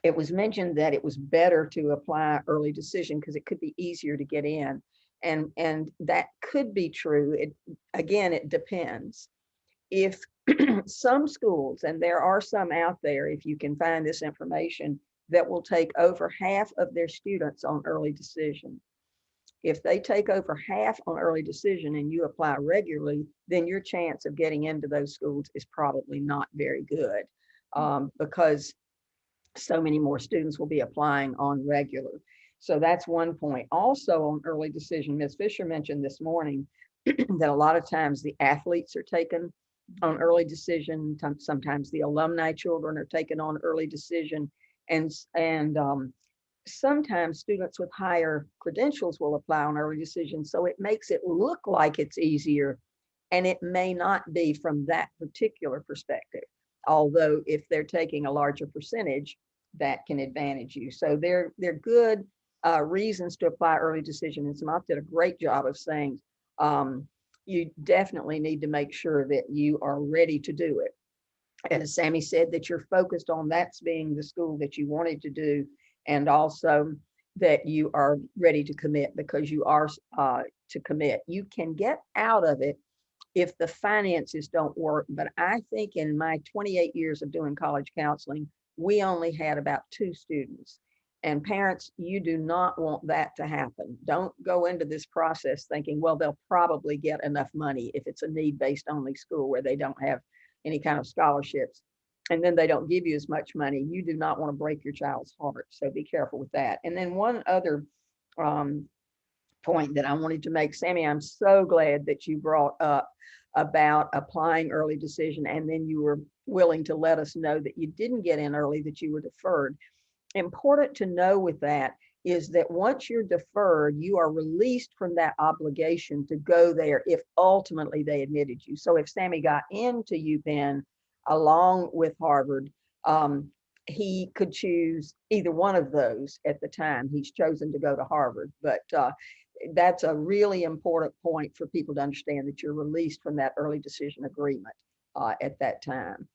It was mentioned that it was better to apply early decision because it could be easier to get in. And that could be true. Again, it depends. If some schools, and there are some out there, if you can find this information, that will take over half of their students on early decision. If they take over half on early decision and you apply regularly, then your chance of getting into those schools is probably not very good, because so many more students will be applying on regular. So that's one point. Also on early decision, Ms. Fisher mentioned this morning that a lot of times the athletes are taken on early decision. Sometimes the alumni children are taken on early decision. And sometimes students with higher credentials will apply on early decision. So it makes it look like it's easier, and it may not be from that particular perspective. Although if they're taking a larger percentage, that can advantage you. So they're good reasons to apply early decision. And Samantha did a great job of saying, you definitely need to make sure that you are ready to do it. As Sammy said, that you're focused on that's being the school that you wanted to do, and also that you are ready to commit, because you are to commit. You can get out of it if the finances don't work. But I think in my 28 years of doing college counseling, we only had about 2 students. And parents, you do not want that to happen. Don't go into this process thinking, well, they'll probably get enough money if it's a need-based only school where they don't have any kind of scholarships, and then they don't give you as much money. You do not want to break your child's heart. So be careful with that. And then one other point that I wanted to make, Sammy, I'm so glad that you brought up about applying early decision, and then you were willing to let us know that you didn't get in early, that you were deferred. Important to know with that is that once you're deferred, you are released from that obligation to go there if ultimately they admitted you. So if Sammy got into UPenn along with Harvard, he could choose either one of those at the time. He's chosen to go to Harvard, but that's a really important point for people to understand, that you're released from that early decision agreement at that time.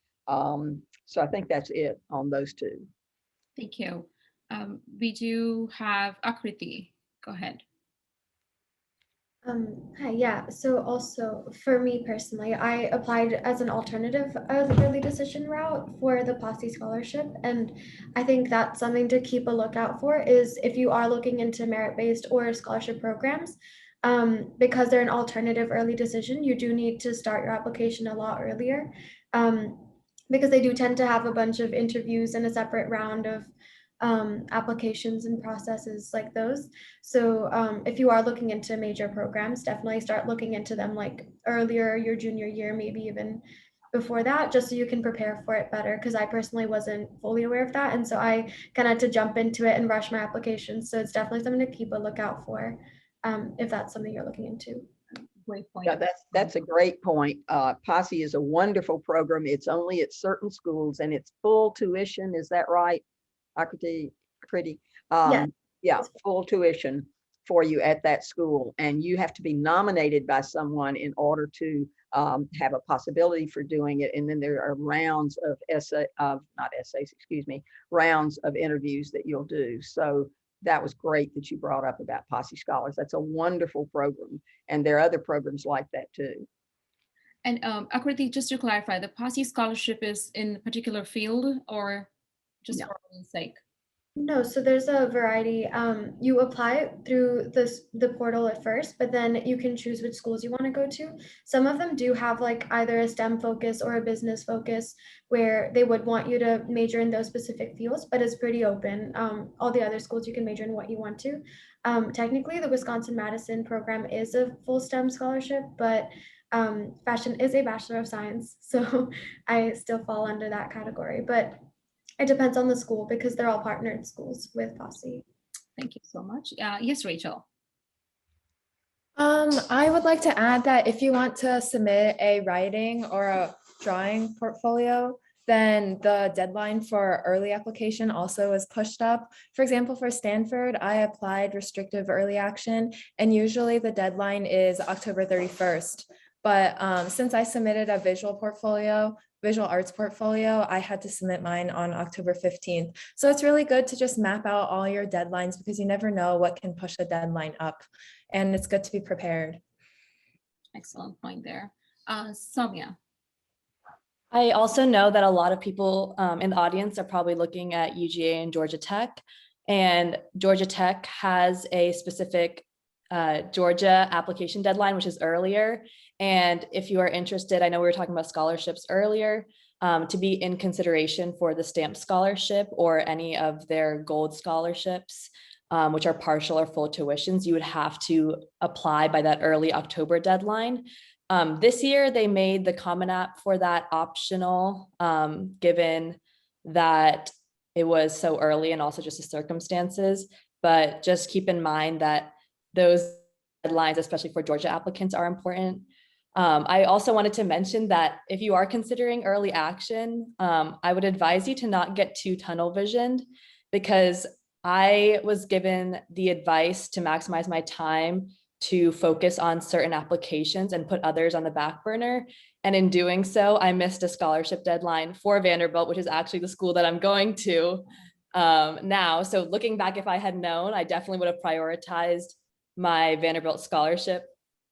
So I think that's it on those two. Thank you. We do have Akriti. Go ahead. Hi, yeah. So also for me personally, I applied as an alternative early decision route for the Posse Scholarship. And I think that's something to keep a lookout for, is if you are looking into merit-based or scholarship programs, because they're an alternative early decision, you do need to start your application a lot earlier, because they do tend to have a bunch of interviews and a separate round of applications and processes like those. So if you are looking into major programs, definitely start looking into them like earlier, your junior year, maybe even before that, just so you can prepare for it better. Because I personally wasn't fully aware of that, and so I kind of had to jump into it and rush my application. So it's definitely something to keep a lookout for, if that's something you're looking into. Great point. Yeah, that's a great point. Posse is a wonderful program. It's only at certain schools and it's full tuition. Is that right? Akriti, Yeah. yeah, full tuition for you at that school, and you have to be nominated by someone in order to have a possibility for doing it. And then there are rounds of not essays, excuse me, rounds of interviews that you'll do. So that was great that you brought up about Posse Scholars. That's a wonderful program, and there are other programs like that too. And Akriti, just to clarify, the Posse scholarship is in a particular field or just No. for sake? No, so there's a variety. You apply through the portal at first, but then you can choose which schools you want to go to. Some of them do have like either a STEM focus or a business focus where they would want you to major in those specific fields, but it's pretty open. All the other schools you can major in what you want to. Technically, the Wisconsin-Madison program is a full STEM scholarship, but fashion is a Bachelor of Science, so I still fall under that category. But it depends on the school because they're all partnered schools with Posse. Thank you so much. Yes, Rachel. I would like to add that if you want to submit a writing or a drawing portfolio, then the deadline for early application also is pushed up. For example, for Stanford, I applied restrictive early action, and usually the deadline is October 31st. But since I submitted a visual arts portfolio, I had to submit mine on October 15th. So it's really good to just map out all your deadlines because you never know what can push the deadline up. And it's good to be prepared. Excellent point there. Soumya. I also know that a lot of people in the audience are probably looking at UGA and Georgia Tech. And Georgia Tech has a specific Georgia application deadline, which is earlier. And if you are interested, I know we were talking about scholarships earlier, to be in consideration for the STAMP scholarship or any of their gold scholarships, which are partial or full tuitions, you would have to apply by that early October deadline. This year, they made the Common App for that optional, given that it was so early and also just the circumstances. But just keep in mind that those deadlines, especially for Georgia applicants, are important. I also wanted to mention that if you are considering early action, I would advise you to not get too tunnel visioned, because I was given the advice to maximize my time to focus on certain applications and put others on the back burner. And in doing so, I missed a scholarship deadline for Vanderbilt, which is actually the school that I'm going to now. So looking back, if I had known, I definitely would have prioritized my Vanderbilt scholarship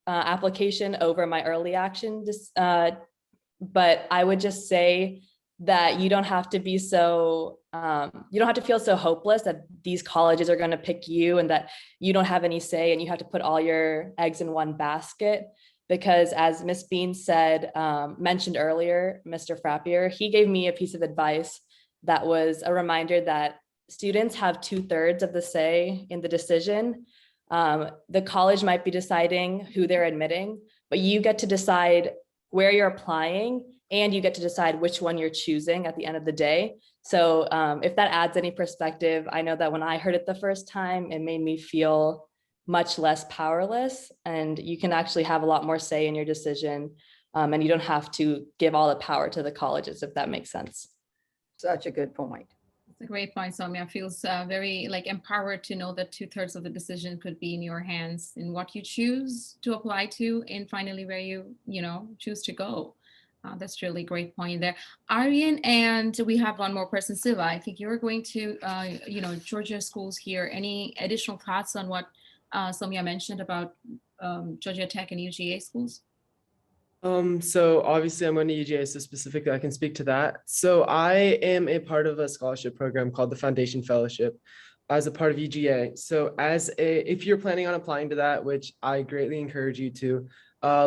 application over my early action. But I would just say that you don't have to be so, you don't have to feel so hopeless that these colleges are going to pick you and that you don't have any say and you have to put all your eggs in one basket. Because as Ms. Bean said, mentioned earlier, Mr. Frappier, he gave me a piece of advice that was a reminder that students have 2/3 of the say in the decision. The college might be deciding who they're admitting, but you get to decide where you're applying and you get to decide which one you're choosing at the end of the day. So if that adds any perspective, I know that when I heard it the first time, it made me feel much less powerless, and you can actually have a lot more say in your decision, and you don't have to give all the power to the colleges, if that makes sense. Such a good point. It's a great point, Soumya. Feels very empowered to know that 2/3 of the decision could be in your hands in what you choose to apply to and finally where you choose to go. That's really great point there. Aryan, and we have one more person, Siva. I think you're going to, Georgia schools here. Any additional thoughts on what Soumya mentioned about Georgia Tech and UGA schools? So obviously I'm going to UGA, so specifically I can speak to that. So I am a part of a scholarship program called the Foundation Fellowship as a part of UGA. So if you're planning on applying to that, which I greatly encourage you to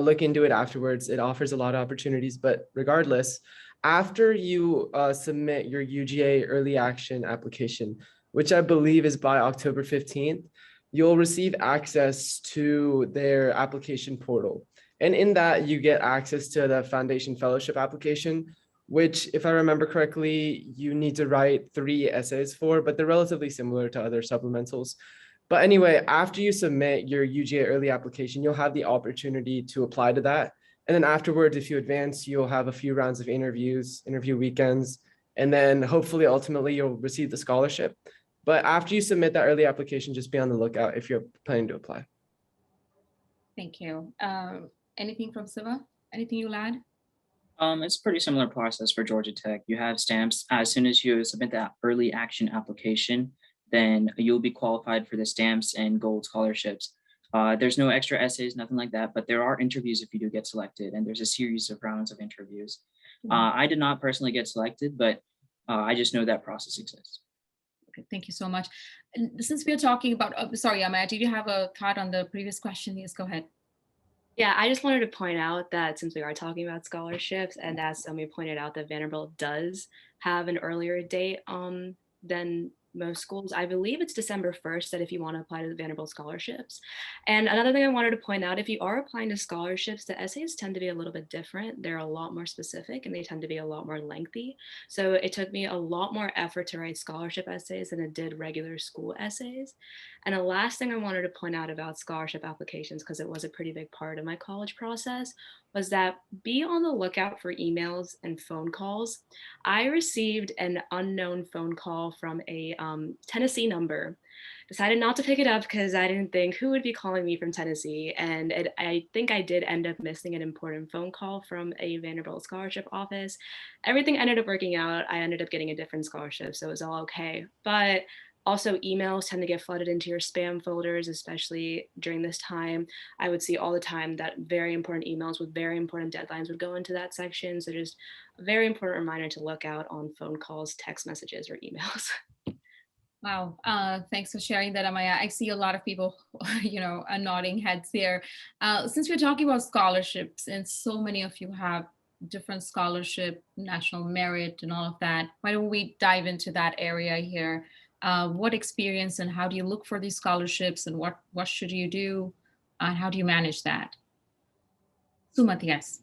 look into it afterwards, it offers a lot of opportunities. But regardless, after you submit your UGA early action application, which I believe is by October 15th, you'll receive access to their application portal. And in that, you get access to the foundation fellowship application, which, if I remember correctly, you need to write 3 essays for, but they're relatively similar to other supplementals. But anyway, after you submit your UGA early application, you'll have the opportunity to apply to that. And then afterwards, if you advance, you'll have a few rounds of interviews, interview weekends, and then hopefully ultimately you'll receive the scholarship. But after you submit that early application, just be on the lookout if you're planning to apply. Thank you. Anything from Siva? Anything you'll add? It's a pretty similar process for Georgia Tech. You have stamps. As soon as you submit that early action application, then you'll be qualified for the stamps and gold scholarships. There's no extra essays, nothing like that, but there are interviews if you do get selected, and there's a series of rounds of interviews. I did not personally get selected, but I just know that process exists. Okay, thank you so much. And since we are talking about, sorry, Amaya, did you have a thought on the previous question? Yes, go ahead. Yeah, I just wanted to point out that since we are talking about scholarships, and as Somi pointed out, that Vanderbilt does have an earlier date than most schools. I believe it's December 1st that if you want to apply to the Vanderbilt scholarships. And another thing I wanted to point out, if you are applying to scholarships, the essays tend to be a little bit different. They're a lot more specific and they tend to be a lot more lengthy. So it took me a lot more effort to write scholarship essays than it did regular school essays. And the last thing I wanted to point out about scholarship applications, because it was a pretty big part of my college process, was that be on the lookout for emails and phone calls. I received an unknown phone call from a Tennessee number. Decided not to pick it up because I didn't think who would be calling me from Tennessee. And I think I did end up missing an important phone call from a Vanderbilt scholarship office. Everything ended up working out. I ended up getting a different scholarship, so it was all okay. But also, emails tend to get flooded into your spam folders, especially during this time. I would see all the time that very important emails with very important deadlines would go into that section. So just a very important reminder to look out on phone calls, text messages, or emails. Wow, thanks for sharing that, Amaya. I see a lot of people, nodding heads here. Since we're talking about scholarships, and so many of you have different scholarship, national merit, and all of that, why don't we dive into that area here? What experience and how do you look for these scholarships, and what should you do, and how do you manage that? Sumat, yes.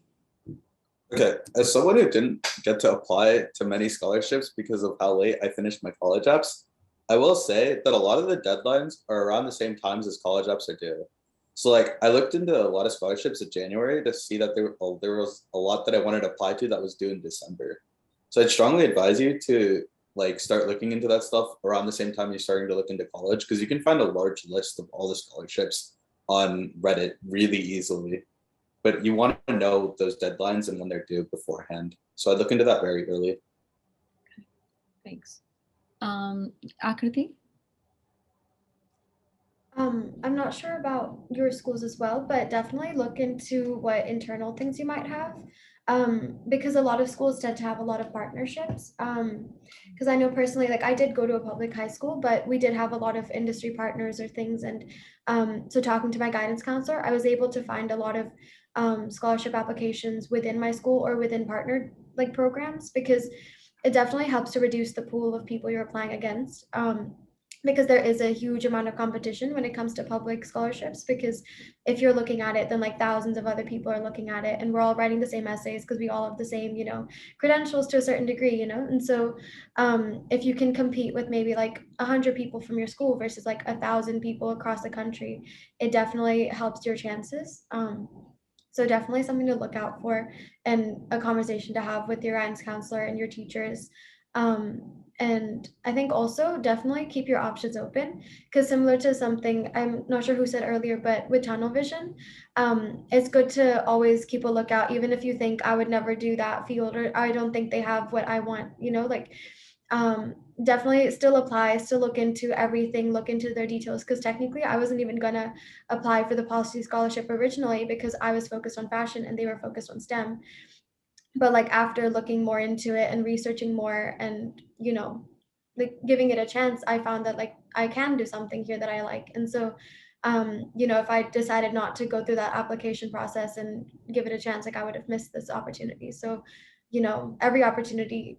Okay, as someone who didn't get to apply to many scholarships because of how late I finished my college apps, I will say that a lot of the deadlines are around the same times as college apps are due. So like I looked into a lot of scholarships in January to see that there was a lot that I wanted to apply to that was due in December. So I'd strongly advise you to like start looking into that stuff around the same time you're starting to look into college, because you can find a large list of all the scholarships on Reddit really easily. But you want to know those deadlines and when they're due beforehand. So I look into that very early. Thanks. Akriti? I'm not sure about your schools as well, but definitely look into what internal things you might have. Because a lot of schools tend to have a lot of partnerships. Because I know personally, like I did go to a public high school, but we did have a lot of industry partners or things. And so talking to my guidance counselor, I was able to find a lot of scholarship applications within my school or within partnered like programs, because it definitely helps to reduce the pool of people you're applying against. Because there is a huge amount of competition when it comes to public scholarships, because if you're looking at it, then like thousands of other people are looking at it and we're all writing the same essays because we all have the same, credentials to a certain degree, and so if you can compete with maybe like 100 people from your school versus like 1,000 people across the country, it definitely helps your chances. So definitely something to look out for and a conversation to have with your guidance counselor and your teachers. And I think also definitely keep your options open, because similar to something, I'm not sure who said earlier, but with tunnel vision, it's good to always keep a lookout, even if you think I would never do that field or I don't think they have what I want, definitely still apply, still look into everything, look into their details, because technically I wasn't even gonna apply for the policy scholarship originally because I was focused on fashion and they were focused on STEM. But like after looking more into it and researching more and like giving it a chance, I found that like I can do something here that I like. And so if I decided not to go through that application process and give it a chance, like I would have missed this opportunity. So every opportunity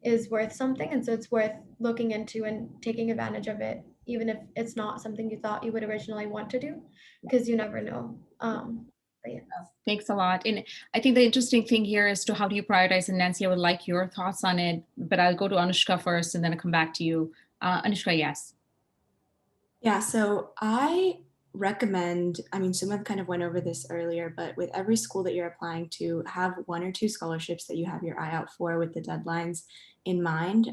is worth something, and so it's worth looking into and taking advantage of it, even if it's not something you thought you would originally want to do, because you never know. Thanks a lot. And I think the interesting thing here is to how do you prioritize? And Nancy, I would like your thoughts on it, but I'll go to Anushka first and then I'll come back to you. Anushka, yes. Yeah, so I recommend, I mean, Sumit kind of went over this earlier, but with every school that you're applying to, have 1 or 2 scholarships that you have your eye out for with the deadlines in mind.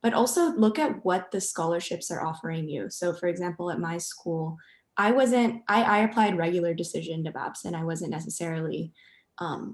But also look at what the scholarships are offering you. So for example, at my school, I applied regular decision to Babson. I wasn't necessarily,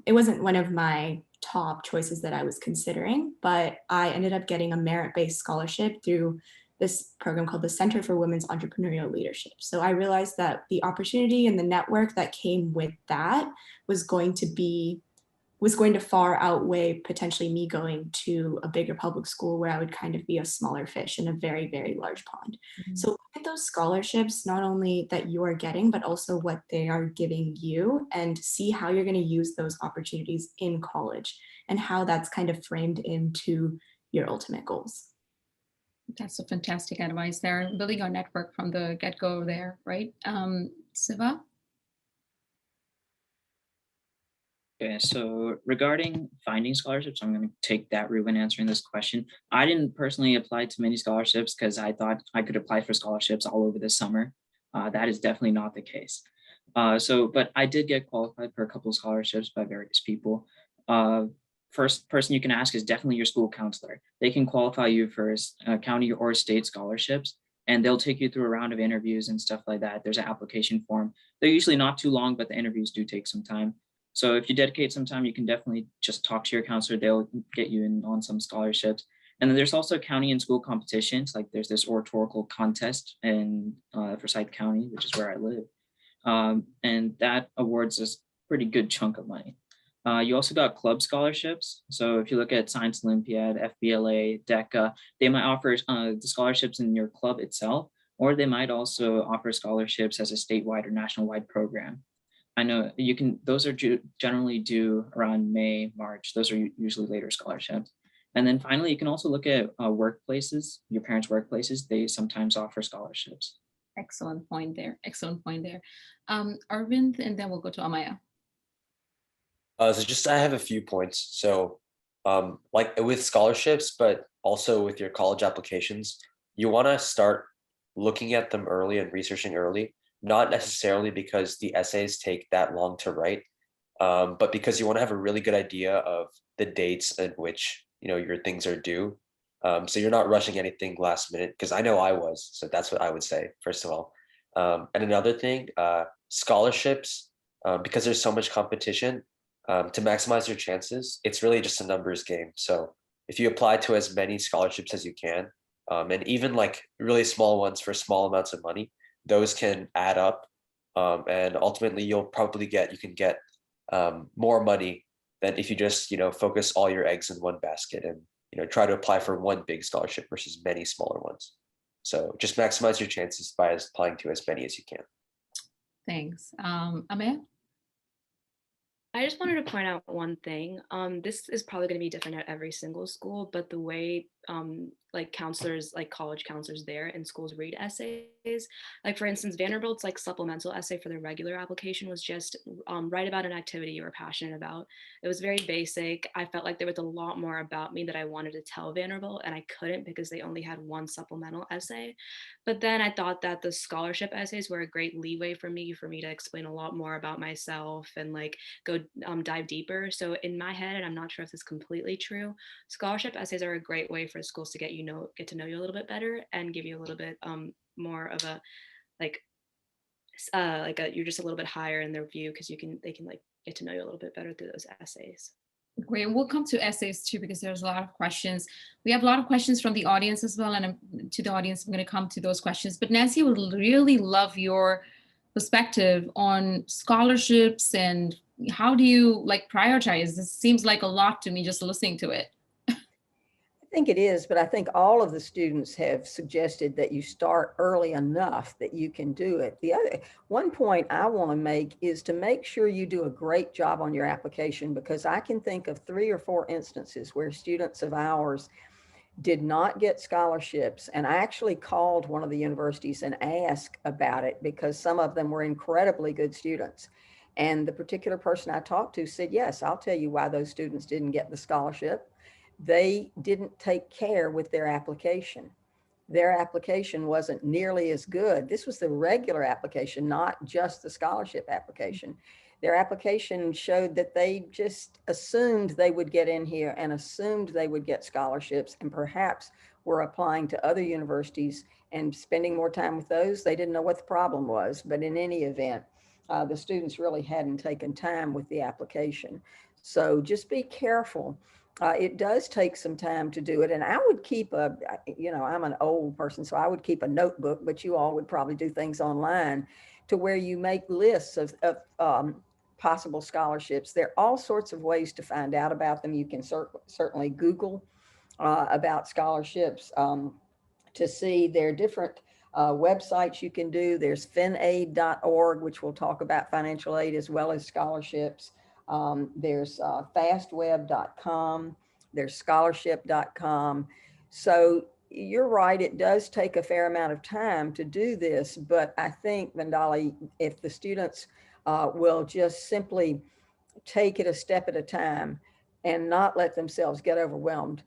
it wasn't one of my top choices that I was considering, but I ended up getting a merit-based scholarship through this program called the Center for Women's Entrepreneurial Leadership. So I realized that the opportunity and the network that came with that was going to far outweigh potentially me going to a bigger public school where I would kind of be a smaller fish in a very, very large pond. Mm-hmm. So look at those scholarships, not only that you are getting, but also what they are giving you, and see how you're going to use those opportunities in college and how that's kind of framed into your ultimate goals. That's a fantastic advice there. Building our network from the get-go there, right? Siva? Okay, so regarding finding scholarships, I'm going to take that route when answering this question. I didn't personally apply to many scholarships because I thought I could apply for scholarships all over the summer. That is definitely not the case. But I did get qualified for a couple of scholarships by various people. First person you can ask is definitely your school counselor. They can qualify you for county or state scholarships, and they'll take you through a round of interviews and stuff like that. There's an application form. They're usually not too long, but the interviews do take some time. So if you dedicate some time, you can definitely just talk to your counselor. They'll get you in on some scholarships. And then there's also county and school competitions. Like there's this oratorical contest in Forsyth County, which is where I live. And that awards us a pretty good chunk of money. You also got club scholarships. So if you look at Science Olympiad, FBLA, DECA, they might offer the scholarships in your club itself, or they might also offer scholarships as a statewide or national-wide program. I know those are generally due around May, March. Those are usually later scholarships. And then finally, you can also look at workplaces, your parents' workplaces. They sometimes offer scholarships. Excellent point there. Excellent point there. Arvind, and then we'll go to Amaya. I have a few points. So like with scholarships, but also with your college applications, you want to start looking at them early and researching early, not necessarily because the essays take that long to write, but because you want to have a really good idea of the dates at which, your things are due. So you're not rushing anything last minute, because I know I was. So that's what I would say, first of all. And another thing, scholarships, because there's so much competition, to maximize your chances, it's really just a numbers game. So if you apply to as many scholarships as you can, and even like really small ones for small amounts of money, those can add up. And ultimately you can get more money than if you just, focus all your eggs in one basket and, try to apply for one big scholarship versus many smaller ones. So just maximize your chances by applying to as many as you can. Thanks. Amaya? I just wanted to point out one thing. This is probably going to be different at every single school, but the way counselors, like college counselors there in schools read essays, like for instance, Vanderbilt's supplemental essay for the regular application was just write about an activity you were passionate about. It was very basic. I felt like there was a lot more about me that I wanted to tell Vanderbilt, and I couldn't because they only had one supplemental essay. But then I thought that the scholarship essays were a great leeway for me to explain a lot more about myself and go dive deeper. So in my head, and I'm not sure if this is completely true, scholarship essays are a great way for schools to get to know you a little bit better and give you a little bit more of a you're just a little bit higher in their view because they can get to know you a little bit better through those essays. Great. We'll come to essays too, because there's a lot of questions. We have a lot of questions from the audience as well. And to the audience, I'm going to come to those questions. But Nancy, would really love your perspective on scholarships and how do you prioritize? This seems like a lot to me just listening to it. I think it is, but I think all of the students have suggested that you start early enough that you can do it. The other one point I want to make is to make sure you do a great job on your application, because I can think of 3 or 4 instances where students of ours did not get scholarships. And I actually called one of the universities and asked about it because some of them were incredibly good students. And the particular person I talked to said, yes, I'll tell you why those students didn't get the scholarship. They didn't take care with their application. Their application wasn't nearly as good. This was the regular application, not just the scholarship application. Their application showed that they just assumed they would get in here and assumed they would get scholarships, and perhaps were applying to other universities and spending more time with those. They didn't know what the problem was, but in any event, the students really hadn't taken time with the application. So just be careful. It does take some time to do it. And I would keep I'm an old person, so I would keep a notebook, but you all would probably do things online to where you make lists of possible scholarships. There are all sorts of ways to find out about them. You can certainly Google about scholarships to see their different websites you can do. There's finaid.org, which will talk about financial aid as well as scholarships. There's fastweb.com, there's scholarship.com. So you're right, it does take a fair amount of time to do this, but I think, Vandali, if the students will just simply take it a step at a time and not let themselves get overwhelmed,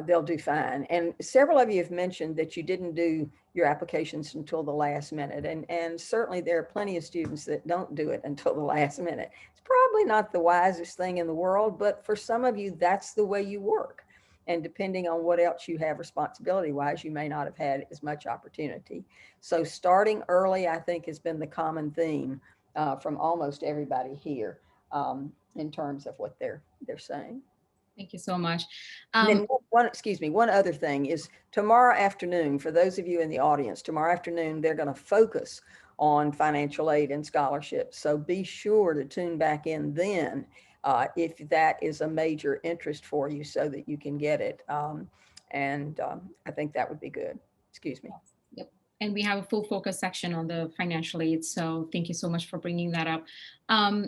they'll do fine. And several of you have mentioned that you didn't do your applications until the last minute. And certainly there are plenty of students that don't do it until the last minute. It's probably not the wisest thing in the world, but for some of you, that's the way you work. And depending on what else you have responsibility-wise, you may not have had as much opportunity. So starting early, I think, has been the common theme from almost everybody here in terms of what they're saying. Thank you so much. And then one other thing is tomorrow afternoon, for those of you in the audience, tomorrow afternoon, they're going to focus on financial aid and scholarships. So be sure to tune back in then if that is a major interest for you so that you can get it. I think that would be good. Excuse me. Yep. And we have a full focus section on the financial aid. So thank you so much for bringing that up.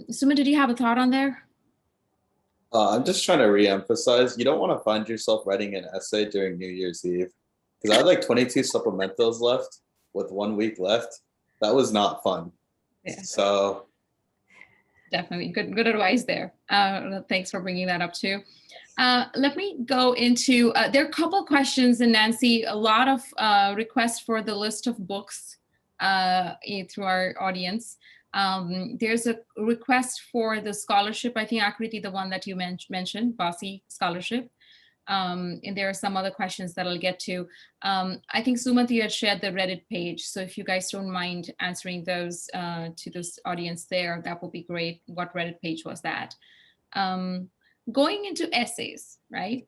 Suma, did you have a thought on there? I'm just trying to re-emphasize, you don't want to find yourself writing an essay during New Year's Eve. Because I had like 22 supplementals left with 1 week left. That was not fun. Yeah. So definitely good advice there. Thanks for bringing that up too. Let me go into, there are a couple questions, and Nancy, a lot of requests for the list of books through our audience. There's a request for the scholarship, I think Akriti, the one that you mentioned, BASI scholarship. And there are some other questions that I'll get to. I think Sumant, you had shared the Reddit page. So if you guys don't mind answering those to this audience there, that would be great. What Reddit page was that? Going into essays, right?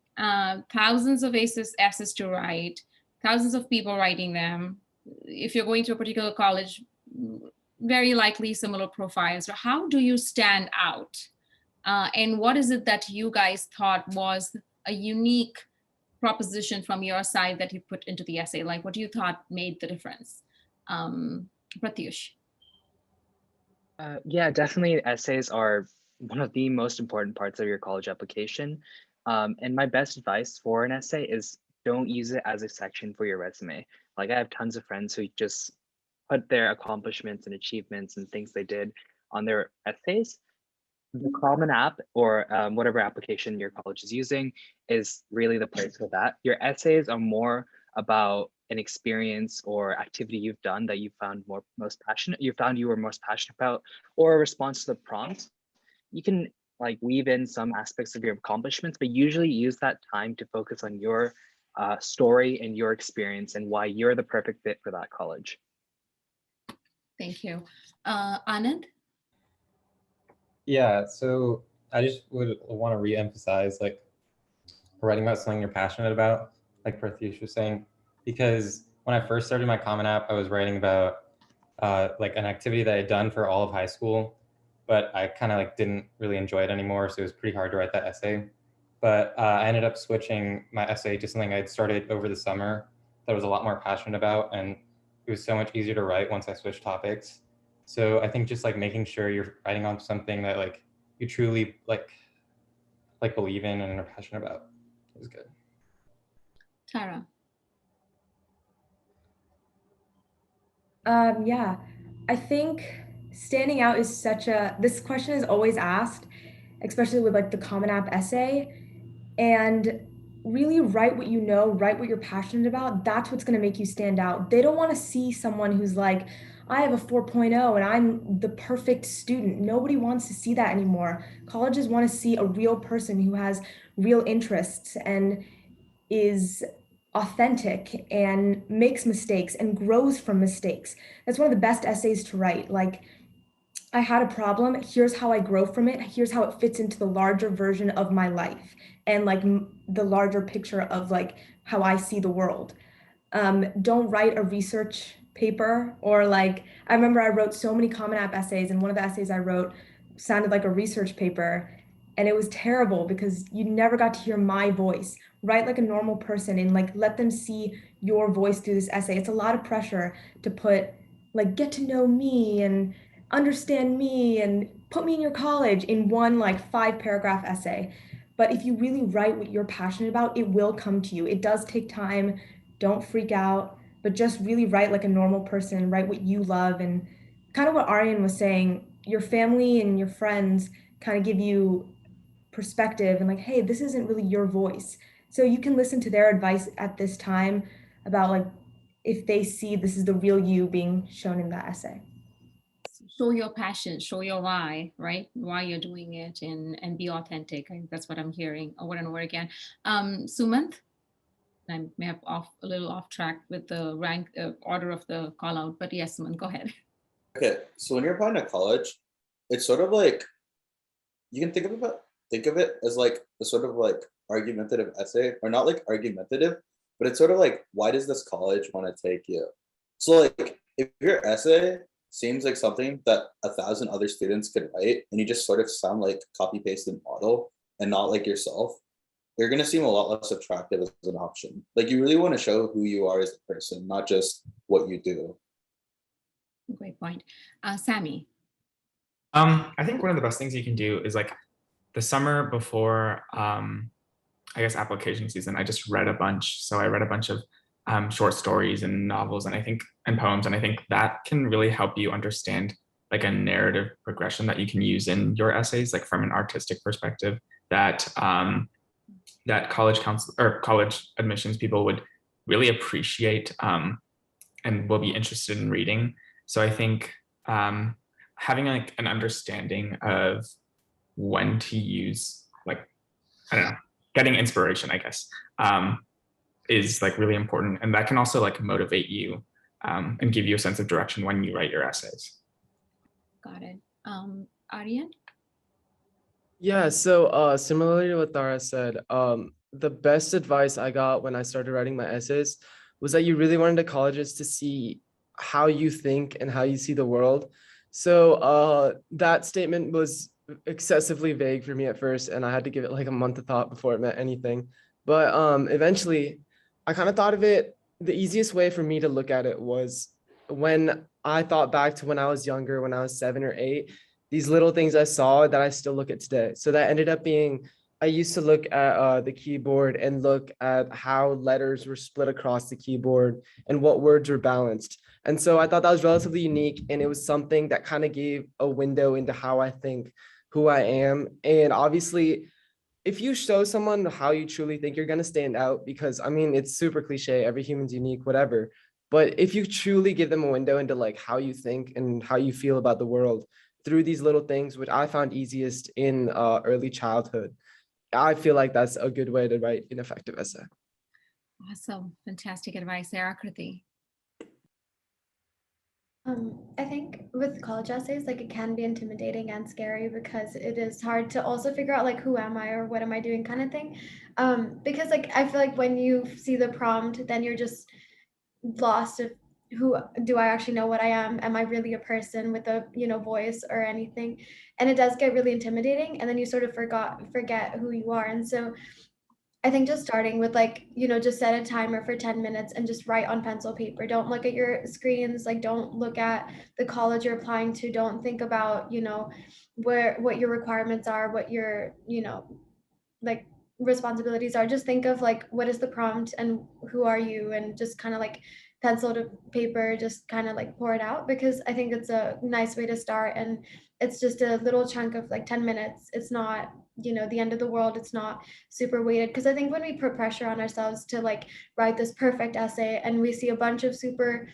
Thousands of essays to write, thousands of people writing them. If you're going to a particular college, very likely similar profiles. How do you stand out? And what is it that you guys thought was a unique proposition from your side that you put into the essay? Like, what do you thought made the difference? Pratyush. Yeah, definitely essays are one of the most important parts of your college application. And my best advice for an essay is don't use it as a section for your resume. Like I have tons of friends who just put their accomplishments and achievements and things they did on their essays. The Common App or whatever application your college is using is really the place for that. Your essays are more about an experience or activity you've done that you found you were most passionate about, or a response to the prompt. You can like weave in some aspects of your accomplishments, but usually use that time to focus on your story and your experience and why you're the perfect fit for that college. Thank you. Anand? Yeah, so I just would want to re-emphasize like writing about something you're passionate about, like Pratyush was saying, because when I first started my Common App, I was writing about like an activity that I had done for all of high school, but I kind of like didn't really enjoy it anymore, so it was pretty hard to write that essay. But I ended up switching my essay to something I'd started over the summer that I was a lot more passionate about, and it was so much easier to write once I switched topics. So I think just like making sure you're writing on something that like you truly like believe in and are passionate about is good. Tara. Yeah, I think standing out is this question is always asked, especially with like the Common App essay. And really write what you know, write what you're passionate about. That's what's going to make you stand out. They don't want to see someone who's like, I have a 4.0 and I'm the perfect student. Nobody wants to see that anymore. Colleges want to see a real person who has real interests and is authentic and makes mistakes and grows from mistakes. That's one of the best essays to write. Like, I had a problem. Here's how I grow from it. Here's how it fits into the larger version of my life and like the larger picture of like how I see the world. Don't write a research paper or like, I remember I wrote so many Common App essays, and one of the essays I wrote sounded like a research paper, and it was terrible because you never got to hear my voice. Write like a normal person and like let them see your voice through this essay. It's a lot of pressure to put like get to know me and understand me and put me in your college in one like 5 paragraph essay. But if you really write what you're passionate about, it will come to you. It does take time. Don't freak out, but just really write like a normal person, write what you love. And kind of what Aryan was saying, your family and your friends kind of give you perspective and like, hey, this isn't really your voice. So you can listen to their advice at this time about like if they see this is the real you being shown in that essay. Show your passion, show your why, right? Why you're doing it, and be authentic. I think that's what I'm hearing over and over again. Sumant, I may have a little off track with the rank order of the call out, but yes, Sumant, go ahead. Okay, so when you're applying to college, it's sort of like you can think of it as like a sort of like argumentative essay, or not like argumentative, but it's sort of like, why does this college want to take you? So like if your essay seems like something that 1,000 other students could write, and you just sort of sound like copy pasted model and not like yourself, you're going to seem a lot less attractive as an option. Like you really want to show who you are as a person, not just what you do. Great point. Sammy. I think one of the best things you can do is like the summer before, I guess, application season, I just read a bunch. So I read a bunch of short stories and novels, and poems. And I think that can really help you understand like a narrative progression that you can use in your essays, like from an artistic perspective, that that college council or college admissions people would really appreciate and will be interested in reading. So I think having like an understanding of when to use, like, I don't know, getting inspiration, I guess, is like really important. And that can also like motivate you and give you a sense of direction when you write your essays. Got it. Aryan? Yeah, so similarly to what Dara said, the best advice I got when I started writing my essays was that you really wanted the colleges to see how you think and how you see the world. So that statement was excessively vague for me at first, and I had to give it like a month of thought before it meant anything. But eventually, I kind of thought of it, the easiest way for me to look at it was when I thought back to when I was younger, when I was 7 or 8, these little things I saw that I still look at today. So that ended up being, I used to look at the keyboard and look at how letters were split across the keyboard and what words were balanced. And so I thought that was relatively unique. And it was something that kind of gave a window into how I think, who I am. And obviously, if you show someone how you truly think, you're going to stand out, because I mean, it's super cliche. Every human's unique, whatever. But if you truly give them a window into like how you think and how you feel about the world through these little things, which I found easiest in early childhood, I feel like that's a good way to write an effective essay. Awesome. Fantastic advice there, Akriti. I think with college essays, like it can be intimidating and scary because it is hard to also figure out like who am I or what am I doing kind of thing. Because like I feel like when you see the prompt, then you're just lost of who do I actually know what I am? Am I really a person with a voice or anything? And it does get really intimidating, and then you sort of forget who you are. And so I think just starting with like, just set a timer for 10 minutes and just write on pencil paper. Don't look at your screens, like don't look at the college you're applying to. Don't think about, what your requirements are, what your, like responsibilities are. Just think of like, what is the prompt and who are you? And just kind of like pencil to paper, just kind of like pour it out, because I think it's a nice way to start. And it's just a little chunk of like 10 minutes. It's not, the end of the world. It's not super weighted. Because I think when we put pressure on ourselves to like write this perfect essay, and we see a bunch of super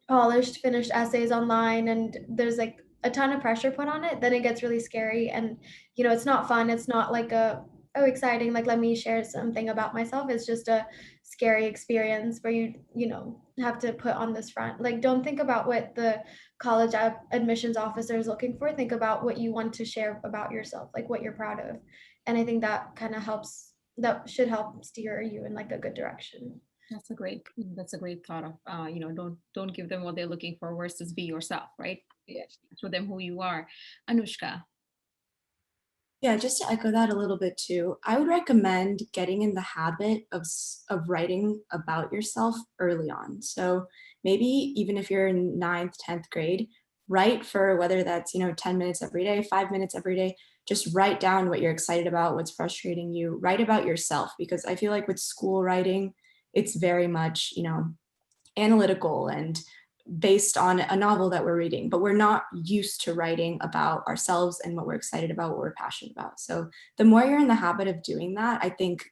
polished, finished essays online, and there's like a ton of pressure put on it, then it gets really scary. And, it's not fun. It's not like oh, exciting, like, let me share something about myself. It's just a scary experience where you have to put on this front. Like, don't think about what the college admissions officer is looking for. Think about what you want to share about yourself, like what you're proud of. And I think that kind of helps, that should help steer you in like a good direction. That's a great thought of, don't give them what they're looking for versus be yourself, right? Yes. Show them who you are. Anushka. Yeah, just to echo that a little bit too, I would recommend getting in the habit of writing about yourself early on. So maybe even if you're in 9th, 10th grade, write for whether that's, 10 minutes every day, 5 minutes every day, just write down what you're excited about, what's frustrating you, write about yourself, because I feel like with school writing, it's very much, analytical and based on a novel that we're reading, but we're not used to writing about ourselves and what we're excited about, what we're passionate about. So the more you're in the habit of doing that, I think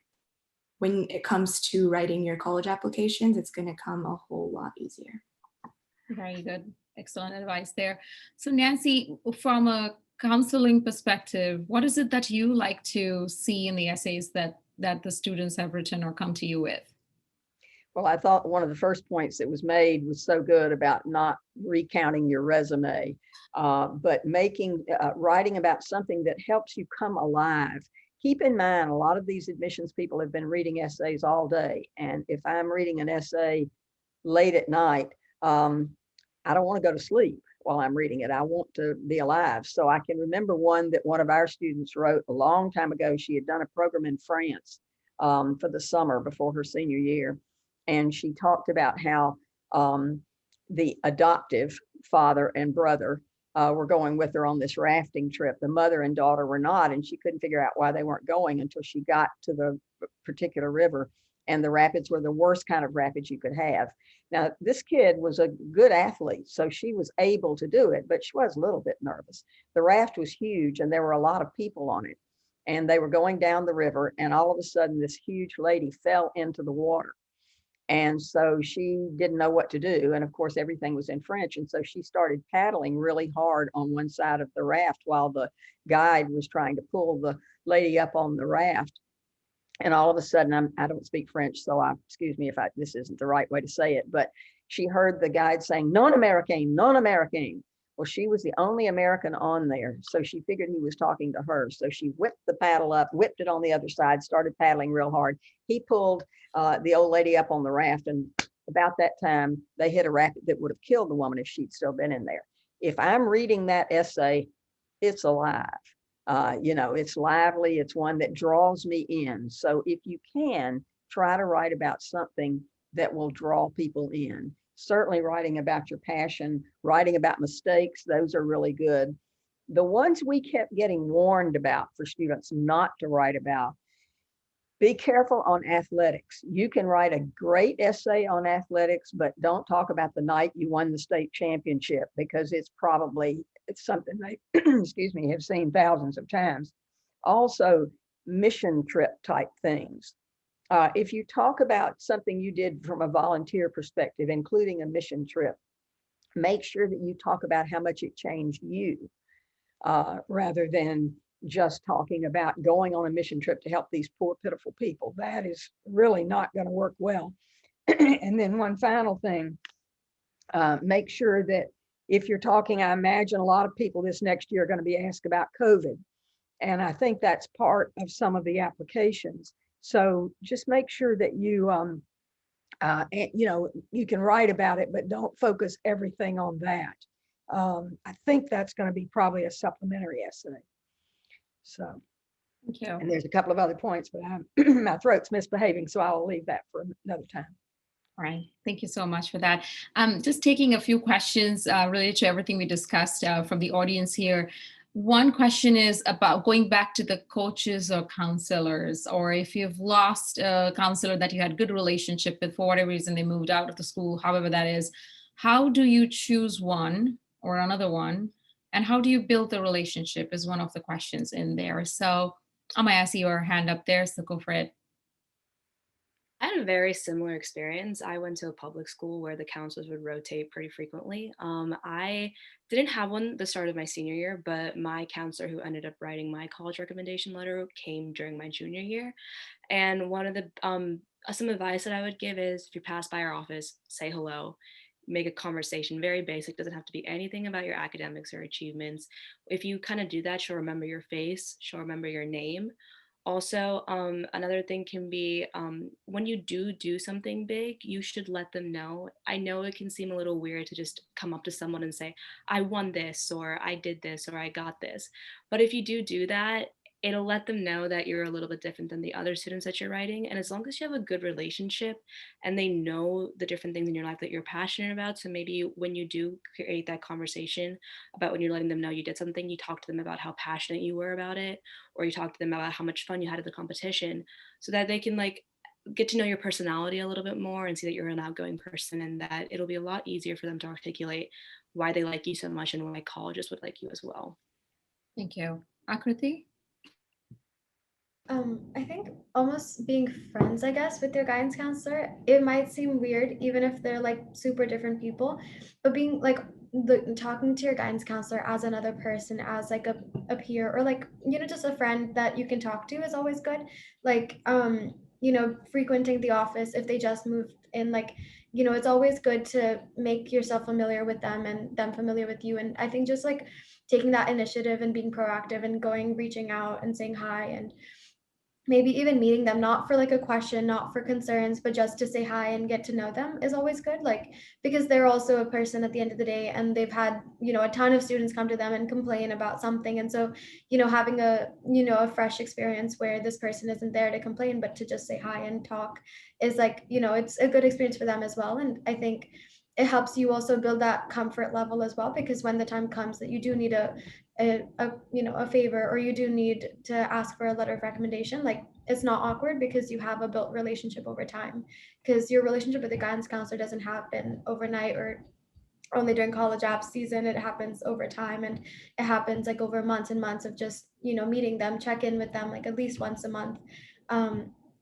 when it comes to writing your college applications, it's going to come a whole lot easier. Very good. Excellent advice there. So Nancy, from a counseling perspective, what is it that you like to see in the essays that the students have written or come to you with? Well, I thought one of the first points that was made was so good about not recounting your resume, but writing about something that helps you come alive. Keep in mind, a lot of these admissions people have been reading essays all day. And if I'm reading an essay late at night, I don't want to go to sleep while I'm reading it. I want to be alive. So I can remember one that one of our students wrote a long time ago. She had done a program in France for the summer before her senior year. And she talked about how the adoptive father and brother were going with her on this rafting trip. The mother and daughter were not, and she couldn't figure out why they weren't going until she got to the particular river. And the rapids were the worst kind of rapids you could have. Now, this kid was a good athlete, so she was able to do it, but she was a little bit nervous. The raft was huge, and there were a lot of people on it. And they were going down the river, and all of a sudden, this huge lady fell into the water. And so she didn't know what to do. And of course, everything was in French. And so she started paddling really hard on one side of the raft while the guide was trying to pull the lady up on the raft. And all of a sudden, I don't speak French, so excuse me if this isn't the right way to say it, but she heard the guide saying, non American, non American. Well, she was the only American on there. So she figured he was talking to her. So she whipped the paddle up, whipped it on the other side, started paddling real hard. He pulled the old lady up on the raft. And about that time, they hit a rapid that would have killed the woman if she'd still been in there. If I'm reading that essay, it's alive. It's lively. It's one that draws me in. So if you can, try to write about something that will draw people in. Certainly writing about your passion, writing about mistakes, those are really good. The ones we kept getting warned about for students not to write about, be careful on athletics. You can write a great essay on athletics, but don't talk about the night you won the state championship, because it's something they, excuse me, have seen thousands of times. Also, mission trip type things. If you talk about something you did from a volunteer perspective, including a mission trip, make sure that you talk about how much it changed you, rather than just talking about going on a mission trip to help these poor, pitiful people. That is really not going to work well. And then one final thing, make sure that if you're talking, I imagine a lot of people this next year are going to be asked about COVID. And I think that's part of some of the applications. So just make sure that you, you can write about it, but don't focus everything on that. I think that's going to be probably a supplementary essay. So, thank you. And there's a couple of other points, but my throat's misbehaving, so I'll leave that for another time. All right. Thank you so much for that. Just taking a few questions related to everything we discussed from the audience here. One question is about going back to the coaches or counselors, or if you've lost a counselor that you had good relationship with, for whatever reason they moved out of the school, however that is, how do you choose one or another one? And how do you build the relationship is one of the questions in there. So I see your hand up there, so go for it. I had a very similar experience. I went to a public school where the counselors would rotate pretty frequently. I didn't have one the start of my senior year, but my counselor who ended up writing my college recommendation letter came during my junior year. And one of the some advice that I would give is if you pass by our office, say hello, make a conversation, very basic, doesn't have to be anything about your academics or achievements. If you kind of do that, she'll remember your face, she'll remember your name. Also, another thing can be when you do something big, you should let them know. I know it can seem a little weird to just come up to someone and say, I won this, or I did this, or I got this. But if you do that, it'll let them know that you're a little bit different than the other students that you're writing. And as long as you have a good relationship and they know the different things in your life that you're passionate about, so maybe when you do create that conversation about when you're letting them know you did something, you talk to them about how passionate you were about it, or you talk to them about how much fun you had at the competition, so that they can like get to know your personality a little bit more and see that you're an outgoing person, and that it'll be a lot easier for them to articulate why they like you so much and why colleges would like you as well. Thank you. Akriti? I think almost being friends, I guess, with your guidance counselor, it might seem weird, even if they're like super different people, but being like talking to your guidance counselor as another person, as like a peer, or like, just a friend that you can talk to is always good. Like, frequenting the office if they just moved in, like, it's always good to make yourself familiar with them and them familiar with you. And I think just like taking that initiative and being proactive and going, reaching out and saying hi, and maybe even meeting them, not for like a question, not for concerns, but just to say hi and get to know them is always good. Like, because they're also a person at the end of the day, and they've had, a ton of students come to them and complain about something. And so, having a fresh experience where this person isn't there to complain, but to just say hi and talk is like, it's a good experience for them as well. And I think it helps you also build that comfort level as well, because when the time comes that you do need a favor, or you do need to ask for a letter of recommendation, like, it's not awkward because you have a built relationship over time, because your relationship with the guidance counselor doesn't happen overnight or only during college app season. It happens over time, and it happens like over months and months of just meeting them, check in with them like at least once a month,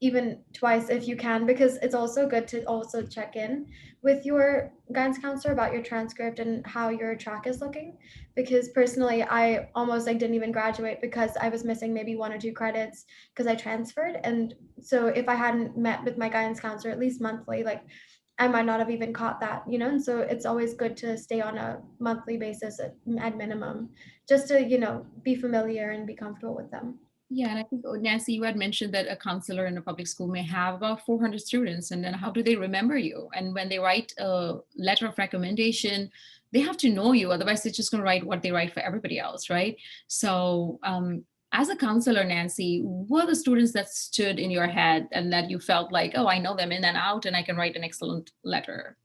even twice if you can, because it's also good to also check in with your guidance counselor about your transcript and how your track is looking. Because personally, I almost like didn't even graduate because I was missing maybe 1 or 2 credits because I transferred. And so if I hadn't met with my guidance counselor at least monthly, like, I might not have even caught that, and so it's always good to stay on a monthly basis at minimum, just to be familiar and be comfortable with them. Yeah, and I think, Nancy, you had mentioned that a counselor in a public school may have about 400 students, and then how do they remember you? And when they write a letter of recommendation, they have to know you, otherwise they're just going to write what they write for everybody else, right? So as a counselor, Nancy, what are the students that stood in your head and that you felt like, oh, I know them in and out and I can write an excellent letter?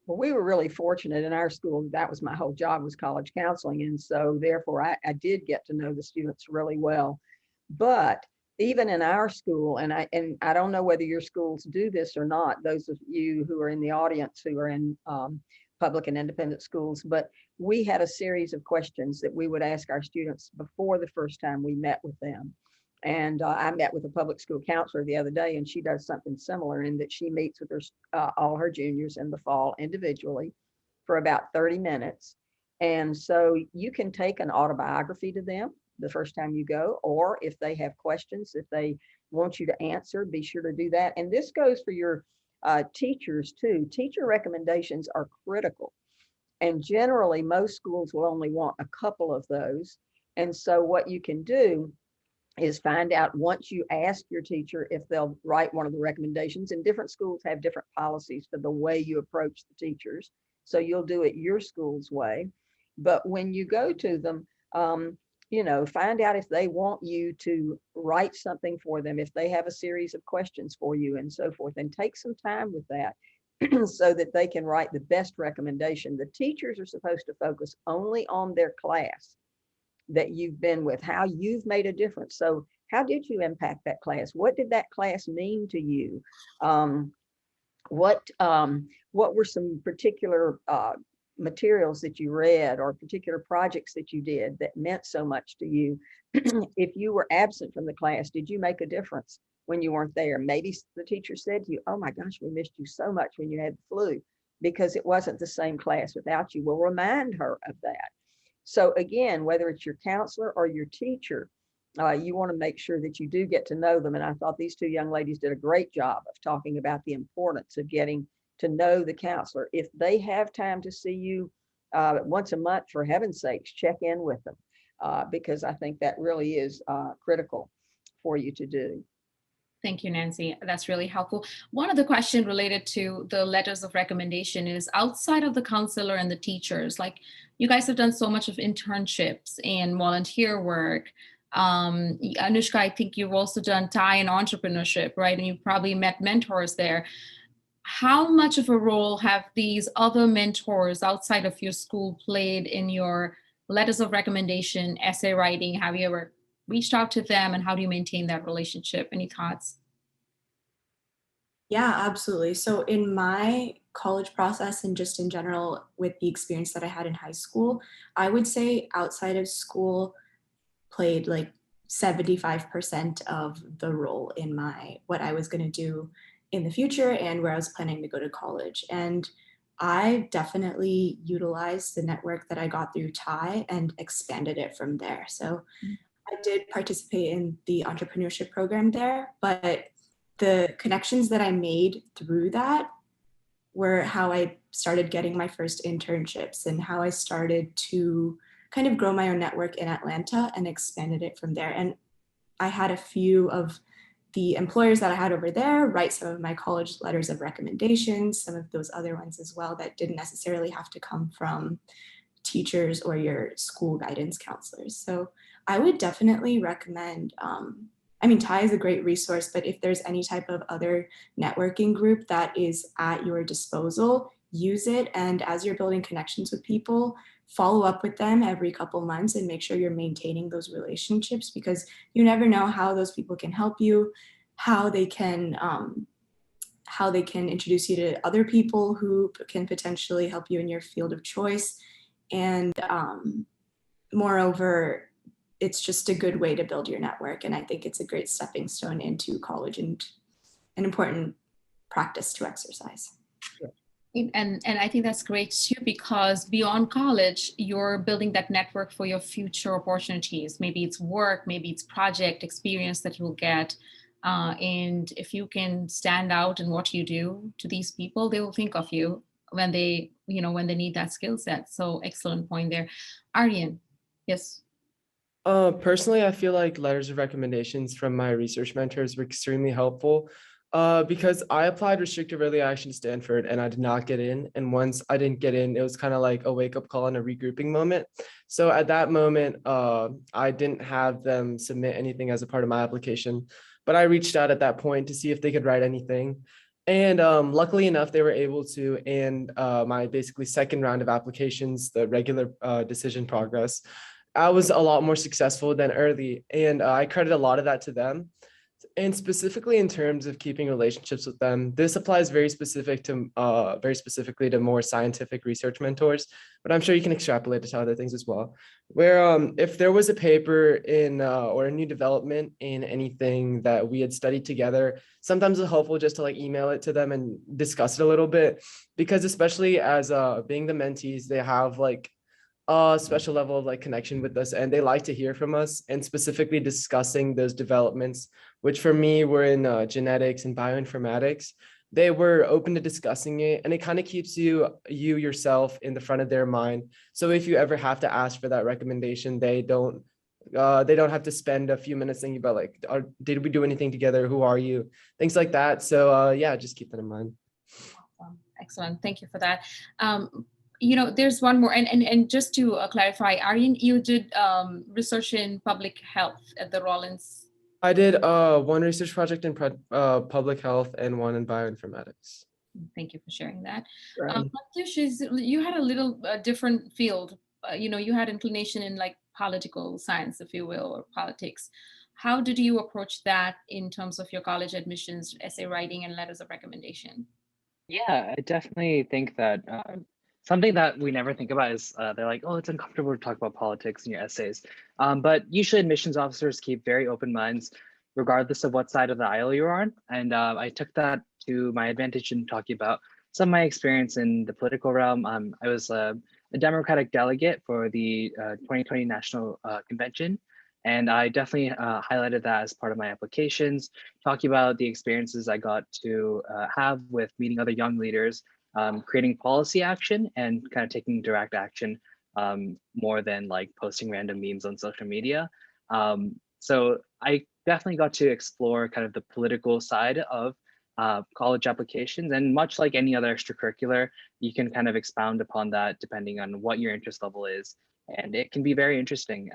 Well, we were really fortunate in our school. That was my whole job, was college counseling. And so therefore I did get to know the students really well. But even in our school, and I don't know whether your schools do this or not, those of you who are in the audience who are in public and independent schools, but we had a series of questions that we would ask our students before the first time we met with them. And I met with a public school counselor the other day, and she does something similar in that she meets with all her juniors in the fall individually for about 30 minutes. And so you can take an autobiography to them the first time you go, or if they have questions that they want you to answer, be sure to do that. And this goes for your teachers too. Teacher recommendations are critical. And generally, most schools will only want a couple of those. And so what you can do is find out, once you ask your teacher if they'll write one of the recommendations, and different schools have different policies for the way you approach the teachers. So you'll do it your school's way. But when you go to them, find out if they want you to write something for them, if they have a series of questions for you and so forth, and take some time with that so that they can write the best recommendation. The teachers are supposed to focus only on their class. that you've been with, how you've made a difference. So how did you impact that class? What did that class mean to you? What were some particular materials that you read or particular projects that you did that meant so much to you? If you were absent from the class, did you make a difference when you weren't there? Maybe the teacher said to you, oh my gosh, we missed you so much when you had the flu, because it wasn't the same class without you. Well, remind her of that. So again, whether it's your counselor or your teacher, you want to make sure that you do get to know them. And I thought these two young ladies did a great job of talking about the importance of getting to know the counselor. If they have time to see you once a month, for heaven's sakes, check in with them, because I think that really is critical for you to do. Thank you, Nancy. That's really helpful. One of the questions related to the letters of recommendation is, outside of the counselor and the teachers, like you guys have done so much of internships and volunteer work. Anushka, I think you've also done TIE and entrepreneurship, right? And you've probably met mentors there. How much of a role have these other mentors outside of your school played in your letters of recommendation, essay writing? Have you ever reached out to them, and how do you maintain that relationship? Any thoughts? Yeah, absolutely. So in my college process and just in general with the experience that I had in high school, I would say outside of school played like 75% of the role in what I was going to do in the future and where I was planning to go to college. And I definitely utilized the network that I got through TIE and expanded it from there. So I did participate in the entrepreneurship program there, but the connections that I made through that were how I started getting my first internships and how I started to kind of grow my own network in Atlanta and expanded it from there. And I had a few of the employers that I had over there write some of my college letters of recommendations, some of those other ones as well that didn't necessarily have to come from teachers or your school guidance counselors. So I would definitely recommend, TIE is a great resource, but if there's any type of other networking group that is at your disposal, use it. And as you're building connections with people, follow up with them every couple months and make sure you're maintaining those relationships, because you never know how those people can help you, how they can introduce you to other people who can potentially help you in your field of choice. And moreover, it's just a good way to build your network. And I think it's a great stepping stone into college and an important practice to exercise. And I think that's great too, because beyond college, you're building that network for your future opportunities. Maybe it's work, maybe it's project experience that you'll get. And if you can stand out in what you do to these people, they will think of you when they need that skill set. So excellent point there. Aryan, yes. Personally, I feel like letters of recommendations from my research mentors were extremely helpful because I applied restricted early action to Stanford and I did not get in. And once I didn't get in, it was kind of like a wake up call and a regrouping moment. So at that moment, I didn't have them submit anything as a part of my application, but I reached out at that point to see if they could write anything. And luckily enough, they were able to. And my basically second round of applications, the regular decision progress, I was a lot more successful than early. And I credit a lot of that to them. And specifically in terms of keeping relationships with them, this applies very specifically to more scientific research mentors, but I'm sure you can extrapolate it to other things as well. Where if there was a paper in or a new development in anything that we had studied together, sometimes it's helpful just to like email it to them and discuss it a little bit, because especially as being the mentees, they have like a special level of like connection with us and they like to hear from us, and specifically discussing those developments, which for me were in genetics and bioinformatics. They were open to discussing it, and it kind of keeps you yourself in the front of their mind. So if you ever have to ask for that recommendation, they don't have to spend a few minutes thinking about like, did we do anything together? Who are you? Things like that. So yeah, just keep that in mind. Awesome. Excellent. Thank you for that. There's one more, and just to clarify, Aryan, you did research in public health at the Rollins. I did one research project in public health and one in bioinformatics. Thank you for sharing that. Right. You had a little different field. You had inclination in like political science, if you will, or politics. How did you approach that in terms of your college admissions, essay writing, and letters of recommendation? Yeah, I definitely think that something that we never think about is they're like, oh, it's uncomfortable to talk about politics in your essays. But usually admissions officers keep very open minds, regardless of what side of the aisle you're on. And I took that to my advantage in talking about some of my experience in the political realm. I was a Democratic delegate for the 2020 National Convention. And I definitely highlighted that as part of my applications, talking about the experiences I got to have with meeting other young leaders, creating policy action and kind of taking direct action more than like posting random memes on social media. So I definitely got to explore kind of the political side of college applications, and much like any other extracurricular, you can kind of expound upon that depending on what your interest level is. And it can be very interesting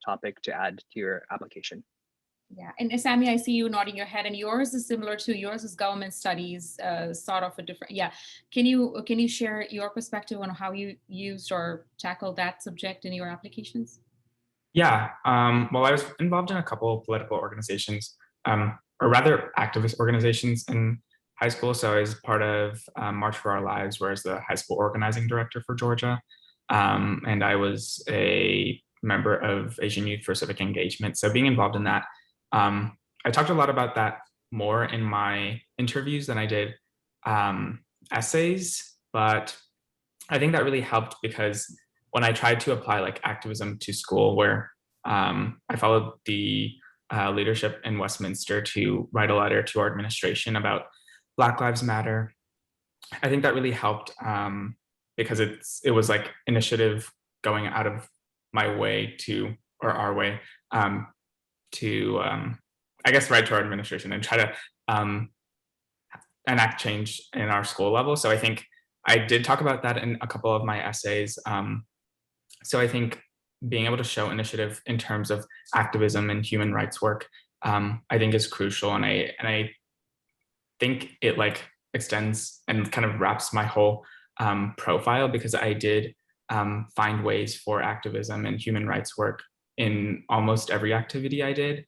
topic to add to your application. Yeah, and Sammy, I see you nodding your head, and yours is similar to yours is government studies, sort of a different. Yeah, can you share your perspective on how you used or tackled that subject in your applications? Yeah, well, I was involved in a couple of political organizations, or rather activist organizations in high school. So I was part of March for Our Lives, where I was the high school organizing director for Georgia. And I was a member of Asian Youth for Civic Engagement. So being involved in that, I talked a lot about that more in my interviews than I did essays, but I think that really helped because when I tried to apply like activism to school, where I followed the leadership in Westminster to write a letter to our administration about Black Lives Matter, I think that really helped because it was like initiative going out of my way to, or our way, to I guess write to our administration and try to enact change in our school level. So I think I did talk about that in a couple of my essays. So I think being able to show initiative in terms of activism and human rights work, I think is crucial. And I think it like extends and kind of wraps my whole profile, because I did find ways for activism and human rights work in almost every activity I did.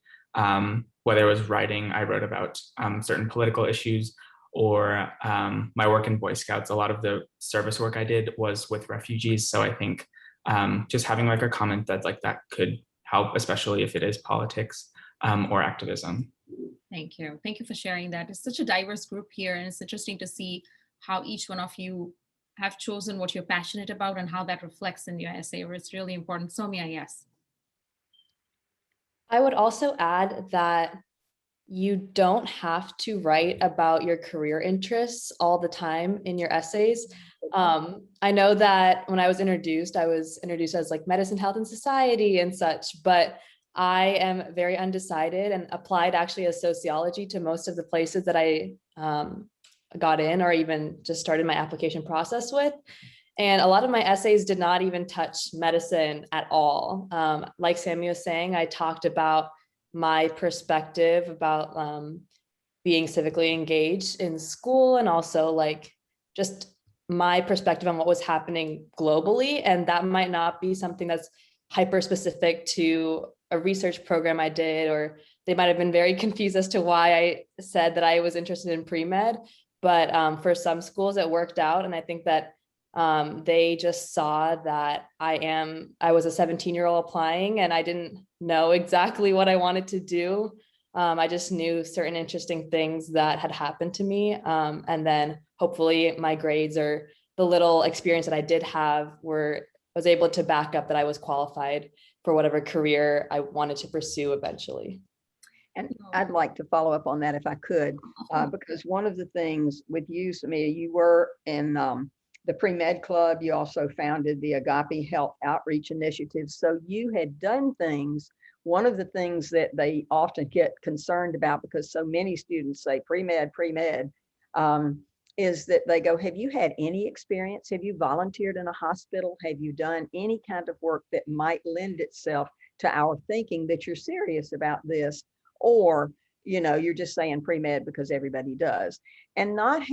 Whether it was writing, I wrote about certain political issues, or my work in Boy Scouts. A lot of the service work I did was with refugees. So I think just having like a comment that like that could help, especially if it is politics or activism. Thank you. Thank you for sharing that. It's such a diverse group here, and it's interesting to see how each one of you have chosen what you're passionate about and how that reflects in your essay. It's really important. Soumya, yes. I would also add that you don't have to write about your career interests all the time in your essays. I know that when I was introduced as like medicine, health, and society and such, but I am very undecided and applied actually as sociology to most of the places that I got in or even just started my application process with. And a lot of my essays did not even touch medicine at all. Like Sammy was saying, I talked about my perspective about being civically engaged in school, and also like just my perspective on what was happening globally. And that might not be something that's hyper specific to a research program I did, or they might have been very confused as to why I said that I was interested in pre-med. But for some schools it worked out. And I think that they just saw that I was a 17-year-old applying, and I didn't know exactly what I wanted to do. I just knew certain interesting things that had happened to me. And then hopefully my grades or the little experience that I did have was able to back up that I was qualified for whatever career I wanted to pursue eventually. And I'd like to follow up on that if I could, because one of the things with you, Soumya, you were in the pre-med club. You also founded the Agape Health Outreach Initiative. So you had done things. One of the things that they often get concerned about, because so many students say pre-med, is that they go, have you had any experience? Have you volunteered in a hospital? Have you done any kind of work that might lend itself to our thinking that you're serious about this? Or you're just saying pre-med because everybody does. And not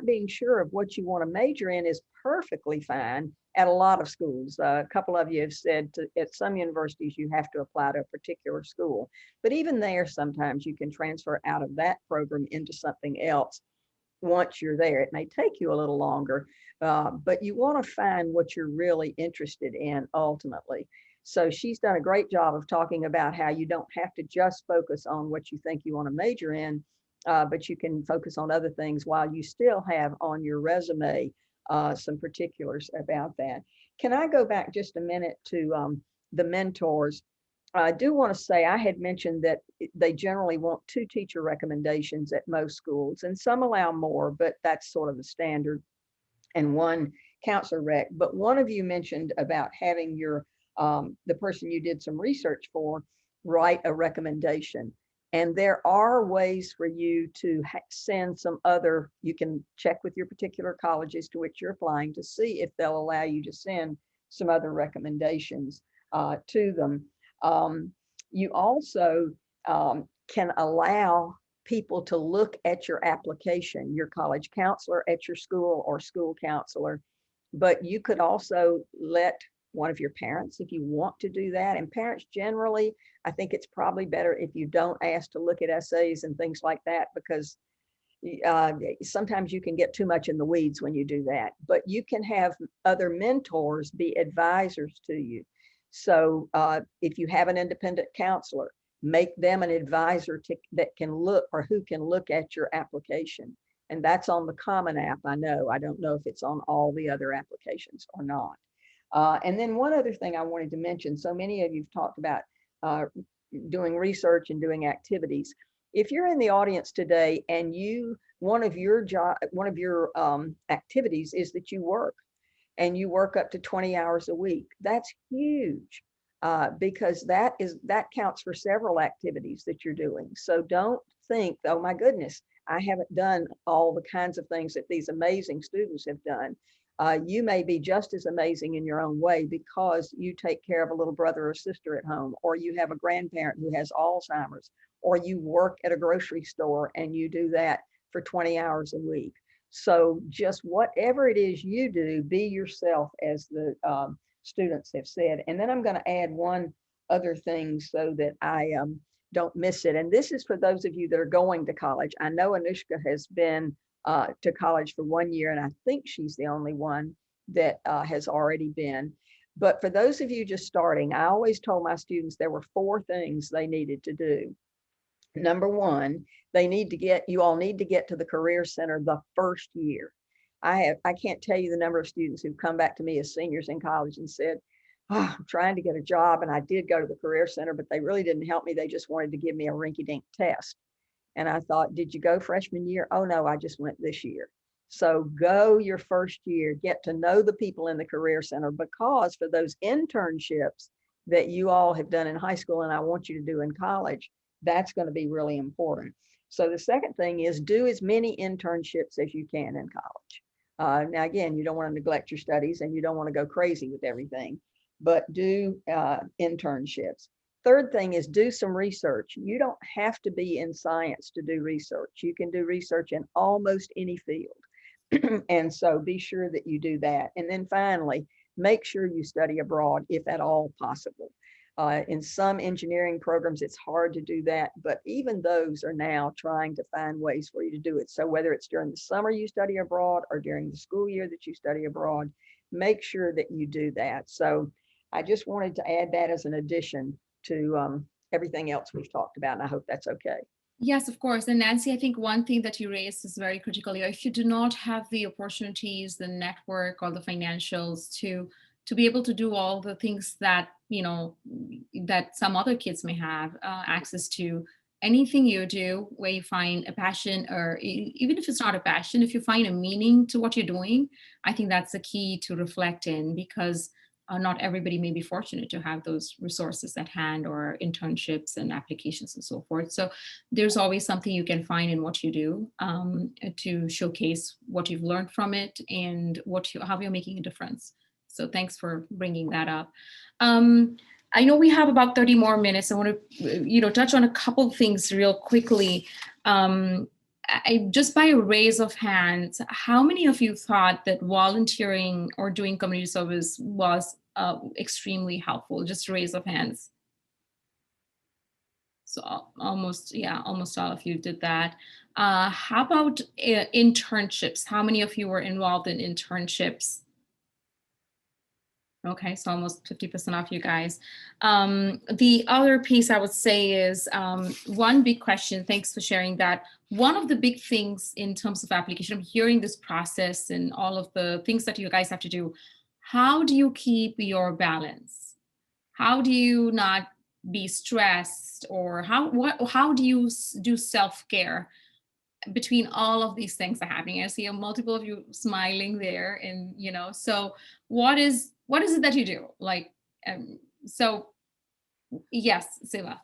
being sure of what you want to major in is perfectly fine at a lot of schools. A couple of you have said at some universities you have to apply to a particular school, but even there sometimes you can transfer out of that program into something else once you're there. It may take you a little longer, but you want to find what you're really interested in ultimately. So she's done a great job of talking about how you don't have to just focus on what you think you want to major in, but you can focus on other things while you still have on your resume some particulars about that. Can I go back just a minute to the mentors? I do want to say I had mentioned that they generally want 2 teacher recommendations at most schools, and some allow more, but that's sort of the standard, and 1 counselor rec. But one of you mentioned about having your the person you did some research for write a recommendation. And there are ways for you to send some other, you can check with your particular colleges to which you're applying to see if they'll allow you to send some other recommendations to them. You also can allow people to look at your application, your college counselor at your school or school counselor, but you could also let one of your parents if you want to do that. And parents generally, I think it's probably better if you don't ask to look at essays and things like that, because sometimes you can get too much in the weeds when you do that. But you can have other mentors be advisors to you. So if you have an independent counselor, make them an advisor that can look, or who can look at your application. And that's on the Common App, I know. I don't know if it's on all the other applications or not. And then one other thing I wanted to mention, so many of you've talked about doing research and doing activities. If you're in the audience today and one of your activities is that you work, and you work up to 20 hours a week, that's huge, because that counts for several activities that you're doing. So don't think, oh my goodness, I haven't done all the kinds of things that these amazing students have done. You may be just as amazing in your own way because you take care of a little brother or sister at home, or you have a grandparent who has Alzheimer's, or you work at a grocery store and you do that for 20 hours a week. So just whatever it is you do, be yourself, as the students have said. And then I'm going to add one other thing so that I don't miss it. And this is for those of you that are going to college. I know Anushka has been to college for 1 year, and I think she's the only one that has already been. But for those of you just starting, I always told my students there were 4 things they needed to do. Number 1, you all need to get to the Career Center the first year. I can't tell you the number of students who've come back to me as seniors in college and said, oh, I'm trying to get a job, and I did go to the Career Center, but they really didn't help me. They just wanted to give me a rinky-dink test. And I thought, did you go freshman year? Oh no, I just went this year. So go your first year, get to know the people in the Career Center, because for those internships that you all have done in high school and I want you to do in college, that's going to be really important. So the second thing is do as many internships as you can in college. Now, again, you don't want to neglect your studies and you don't want to go crazy with everything, but do internships. Third thing is do some research. You don't have to be in science to do research. You can do research in almost any field. And so be sure that you do that. And then finally, make sure you study abroad if at all possible. In some engineering programs, it's hard to do that, but even those are now trying to find ways for you to do it. So whether it's during the summer you study abroad or during the school year that you study abroad, make sure that you do that. So I just wanted to add that as an addition to everything else we've talked about, and I hope that's okay. Yes, of course. And Nancy, I think one thing that you raised is very critical here. If you do not have the opportunities, the network, or the financials to be able to do all the things that, that some other kids may have access to, anything you do where you find a passion, or even if it's not a passion, if you find a meaning to what you're doing, I think that's the key to reflect in, because not everybody may be fortunate to have those resources at hand, or internships and applications and so forth. So there's always something you can find in what you do to showcase what you've learned from it and how you're making a difference. So thanks for bringing that up. I know we have about 30 more minutes. I want to, touch on a couple things real quickly. Just by a raise of hands, how many of you thought that volunteering or doing community service was extremely helpful? Just raise of hands. So almost all of you did that. How about internships? How many of you were involved in internships? Okay, so almost 50% of you guys. The other piece I would say is one big question. Thanks for sharing that. One of the big things in terms of application, I'm hearing this process and all of the things that you guys have to do. How do you keep your balance? How do you not be stressed, or how do you do self-care between all of these things that are happening? I see a multiple of you smiling there, and so what is it that you do? Like, so yes, Siva.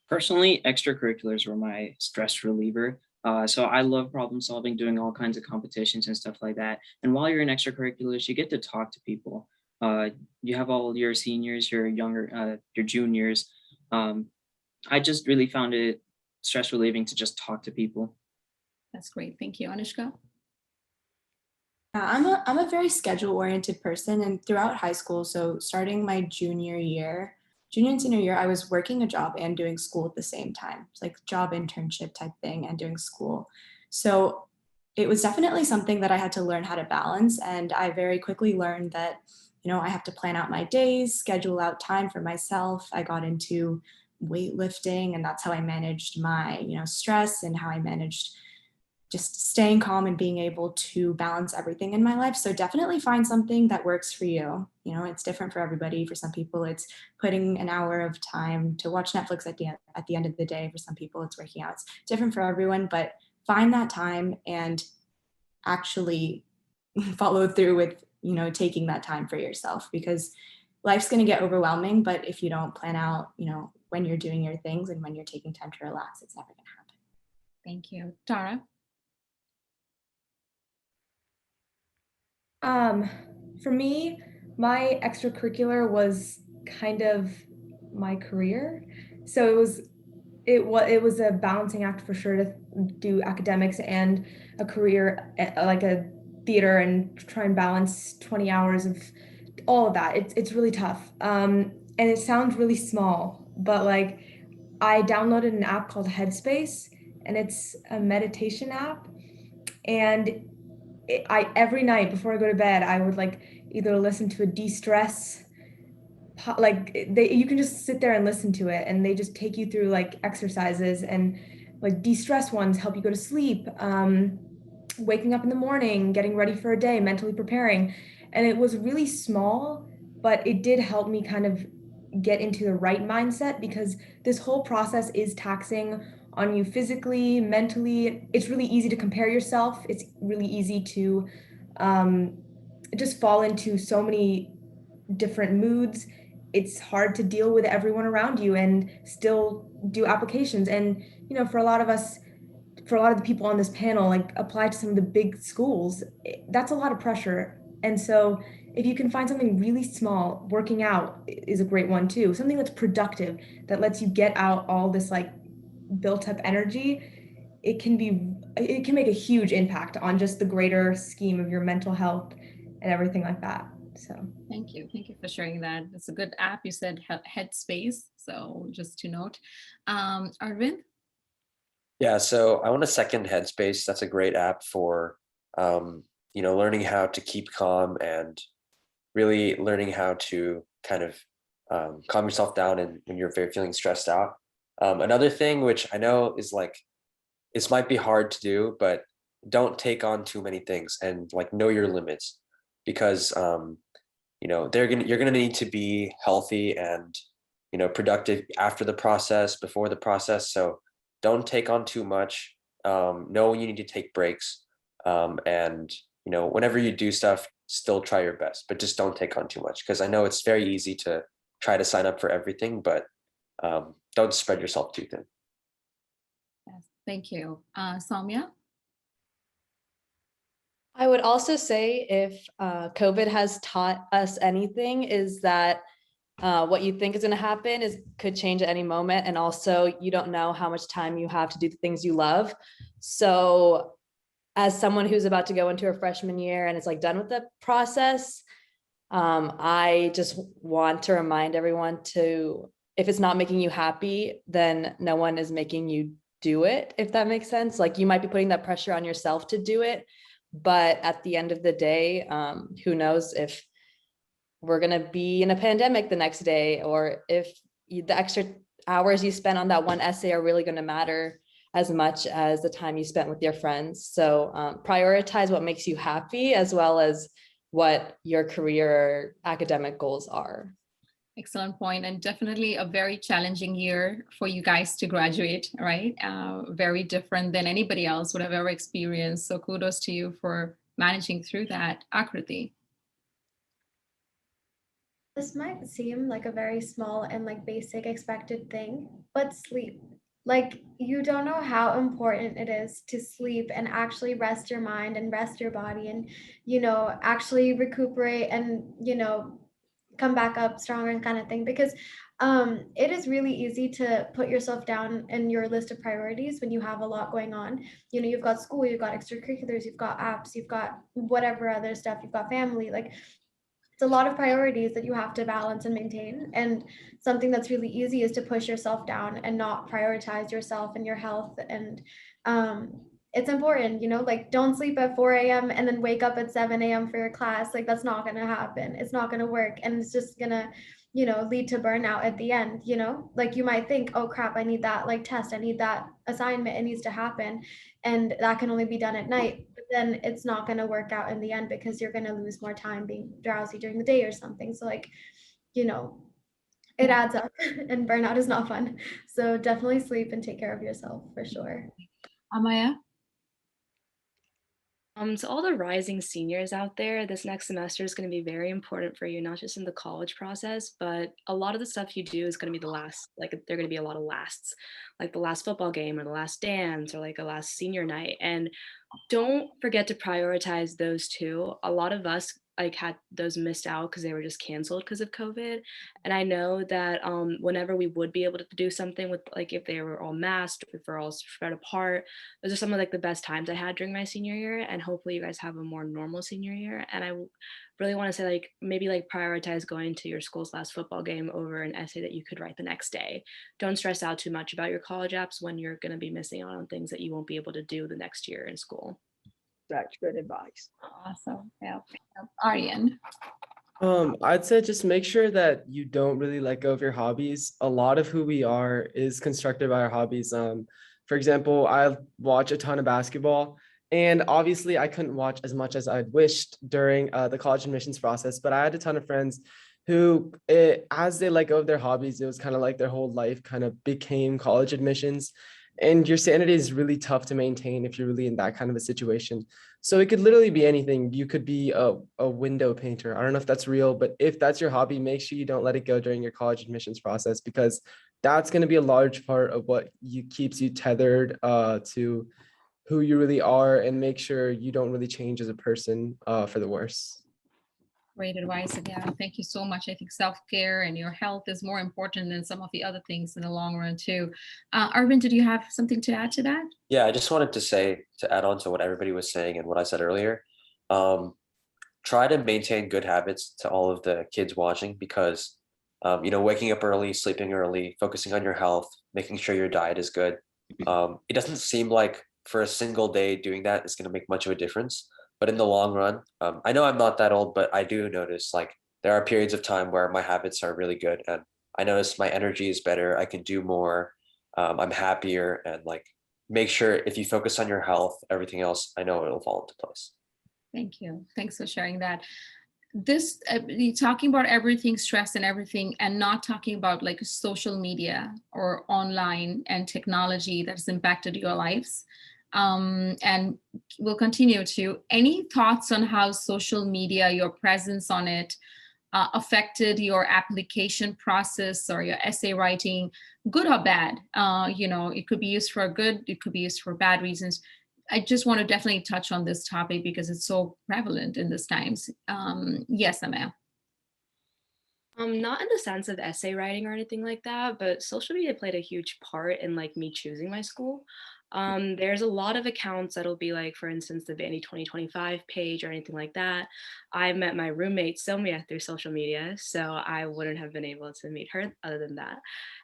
Personally, extracurriculars were my stress reliever. So I love problem solving, doing all kinds of competitions and stuff like that. And while you're in extracurriculars, you get to talk to people. You have all your seniors, your juniors. I just really found it stress relieving to just talk to people. That's great. Thank you. Anushka? I'm a very schedule-oriented person, and throughout high school, so starting my junior and senior year, I was working a job and doing school at the same time. It's like job internship type thing and doing school. So it was definitely something that I had to learn how to balance, and I very quickly learned that, I have to plan out my days, schedule out time for myself. I got into weightlifting, and that's how I managed my, stress, and how I managed just staying calm and being able to balance everything in my life. So definitely find something that works for you. It's different for everybody. For some people, it's putting an hour of time to watch Netflix at the end of the day. For some people, it's working out. It's different for everyone, but find that time and actually follow through with, taking that time for yourself, because life's going to get overwhelming. But if you don't plan out, when you're doing your things and when you're taking time to relax, it's never going to happen. Thank you. Tara? For me, my extracurricular was kind of my career. So it was a balancing act for sure to do academics and a career, like a theater, and try and balance 20 hours of all of that. It's really tough. And it sounds really small, but like I downloaded an app called Headspace, and it's a meditation app. And I every night before I go to bed, I would like either listen to a de-stress, you can just sit there and listen to it, and they just take you through like exercises, and like de-stress ones help you go to sleep, waking up in the morning, getting ready for a day, mentally preparing. And it was really small, but it did help me kind of get into the right mindset, because this whole process is taxing on you physically, mentally. It's really easy to compare yourself. It's really easy to just fall into so many different moods. It's hard to deal with everyone around you and still do applications. And, for a lot of the people on this panel, like apply to some of the big schools, that's a lot of pressure. And so if you can find something really small, working out is a great one too. Something that's productive, that lets you get out all this like built up energy. It can make a huge impact on just the greater scheme of your mental health and everything like that. So thank you for sharing that. It's a good app. You said Headspace, so just to note. Arvind? Yeah, so I want to second Headspace. That's a great app for learning how to keep calm and really learning how to kind of calm yourself down and when you're feeling stressed out. Another thing, which I know is like, this might be hard to do, but don't take on too many things, and like know your limits, because you're gonna need to be healthy and productive after the process, before the process. So don't take on too much. Know when you need to take breaks, and whenever you do stuff, still try your best, but just don't take on too much, because I know it's very easy to try to sign up for everything, but don't spread yourself too thin. Yes, thank you. Soumya? I would also say, if COVID has taught us anything, is that what you think is going to happen could change at any moment. And also you don't know how much time you have to do the things you love. So as someone who's about to go into her freshman year and is like done with the process, I just want to remind everyone to, if it's not making you happy, then no one is making you do it, if that makes sense. Like you might be putting that pressure on yourself to do it, but at the end of the day, who knows if we're going to be in a pandemic the next day, or if the extra hours you spend on that one essay are really going to matter as much as the time you spent with your friends. So prioritize what makes you happy as well as what your career or academic goals are. Excellent point, and definitely a very challenging year for you guys to graduate, right? Very different than anybody else would have ever experienced. So kudos to you for managing through that. Akriti. This might seem like a very small and like basic expected thing, but sleep. Like you don't know how important it is to sleep and actually rest your mind and rest your body and, actually recuperate and, come back up stronger and kind of thing, because it is really easy to put yourself down in your list of priorities when you have a lot going on. You've got school, you've got extracurriculars, you've got apps, you've got whatever other stuff, you've got family. Like it's a lot of priorities that you have to balance and maintain. And something that's really easy is to push yourself down and not prioritize yourself and your health. And it's important, like don't sleep at 4 a.m. and then wake up at 7 a.m. for your class. Like that's not going to happen. It's not going to work. And it's just going to, lead to burnout at the end, like you might think, oh crap, I need that like test. I need that assignment. It needs to happen. And that can only be done at night. Then it's not going to work out in the end because you're going to lose more time being drowsy during the day or something. So like, it adds up and burnout is not fun. So definitely sleep and take care of yourself for sure. Amaya? To all the rising seniors out there, this next semester is going to be very important for you, not just in the college process, but a lot of the stuff you do is going to be the last, like there are going to be a lot of lasts, like the last football game or the last dance or like a last senior night. And don't forget to prioritize those too. A lot of us like had those missed out because they were just canceled because of COVID. And I know that whenever we would be able to do something with like if they were all masked, if we're all spread apart, those are some of like the best times I had during my senior year. And hopefully you guys have a more normal senior year. And I really want to say like maybe like prioritize going to your school's last football game over an essay that you could write the next day. Don't stress out too much about your college apps when you're going to be missing out on things that you won't be able to do the next year in school. That's good advice. Awesome. Yeah. Aryan. I'd say just make sure that you don't really let go of your hobbies. A lot of who we are is constructed by our hobbies. For example, I watch a ton of basketball, and obviously I couldn't watch as much as I'd wished during the college admissions process, but I had a ton of friends who, as they let go of their hobbies, it was kind of like their whole life kind of became college admissions. And your sanity is really tough to maintain if you're really in that kind of a situation. So it could literally be anything. You could be a window painter. I don't know if that's real, but if that's your hobby, make sure you don't let it go during your college admissions process, because that's going to be a large part of what keeps you tethered to who you really are, and make sure you don't really change as a person for the worse. Great advice again. Thank you so much. I think self-care and your health is more important than some of the other things in the long run too. Arvind, did you have something to add to that? Yeah, I just wanted to say, to add on to what everybody was saying and what I said earlier, try to maintain good habits to all of the kids watching, because waking up early, sleeping early, focusing on your health, making sure your diet is good. It doesn't seem like for a single day doing that is going to make much of a difference. But in the long run, I know I'm not that old, but I do notice like there are periods of time where my habits are really good, and I notice my energy is better. I can do more. I'm happier, and like make sure if you focus on your health, everything else, I know it'll fall into place. Thank you. Thanks for sharing that. This talking about everything, stress and everything, and not talking about like social media or online and technology that's impacted your lives. And we'll continue to. Any thoughts on how social media, your presence on it, affected your application process or your essay writing, good or bad? It could be used for good, it could be used for bad reasons. I just want to definitely touch on this topic because it's so prevalent in these times. Yes, Amaya. Not in the sense of essay writing or anything like that, but social media played a huge part in like me choosing my school. There's a lot of accounts that'll be like, for instance, the Vandy 2025 page or anything like that. I met my roommate Somia through social media, so I wouldn't have been able to meet her other than that.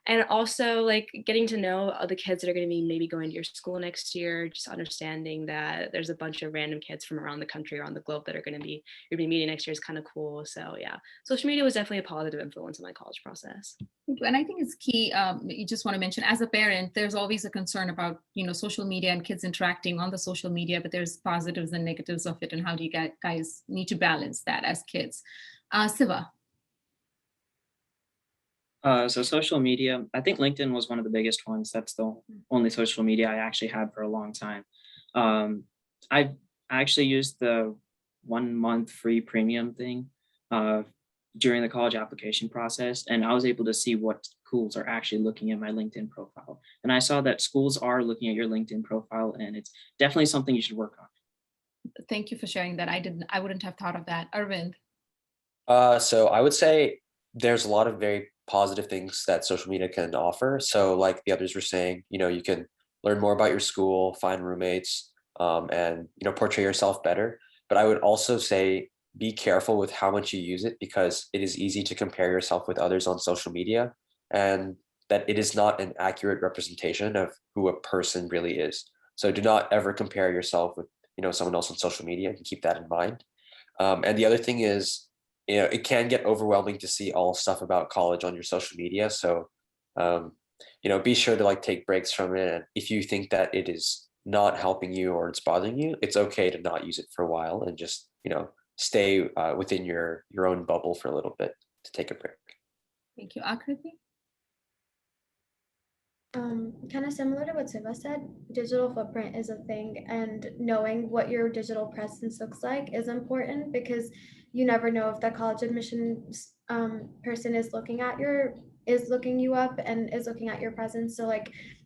And also like getting to know other kids that are going to be maybe going to your school next year, just understanding that there's a bunch of random kids from around the country, around the globe that are going to be you're going to be meeting next year is kind of cool. So yeah, social media was definitely a positive influence in my college process. And I think it's key. You just want to mention, as a parent, there's always a concern about social media and kids interacting on the social media, but there's positives and negatives of it, and how do you guys need to balance that as kids? Siva. So social media, I think LinkedIn was one of the biggest ones. That's the only social media I actually had for a long time. I actually used the 1 month free premium thing during the college application process, and I was able to see what schools are actually looking at my LinkedIn profile. And I saw that schools are looking at your LinkedIn profile, and it's definitely something you should work on. Thank you for sharing that. I wouldn't have thought of that. Arvind. So I would say there's a lot of very positive things that social media can offer. So like the others were saying, you can learn more about your school, find roommates, and portray yourself better. But I would also say be careful with how much you use it, because it is easy to compare yourself with others on social media, and that it is not an accurate representation of who a person really is. So do not ever compare yourself with someone else on social media, and keep that in mind. And the other thing is, it can get overwhelming to see all stuff about college on your social media. So, be sure to take breaks from it. And if you think that it is not helping you or it's bothering you, it's okay to not use it for a while and just, stay within your own bubble for a little bit to take a break. Thank you. Akriti? Kind of similar to what Siva said, digital footprint is a thing, and knowing what your digital presence looks like is important, because you never know if that college admissions person is looking you up and is looking at your presence. So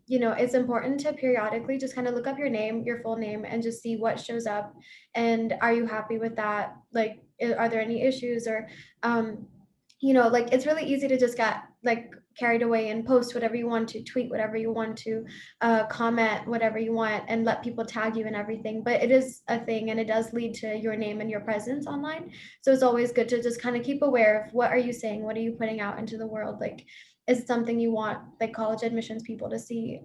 it's important to periodically just kind of look up your name, your full name, and just see what shows up, and are you happy with that? Are there any issues? Or it's really easy to just get carried away and post whatever you want to, tweet whatever you want to, comment whatever you want, and let people tag you and everything. But it is a thing, and it does lead to your name and your presence online. So it's always good to just kind of keep aware of what are you saying, what are you putting out into the world. Is it something you want college admissions people to see?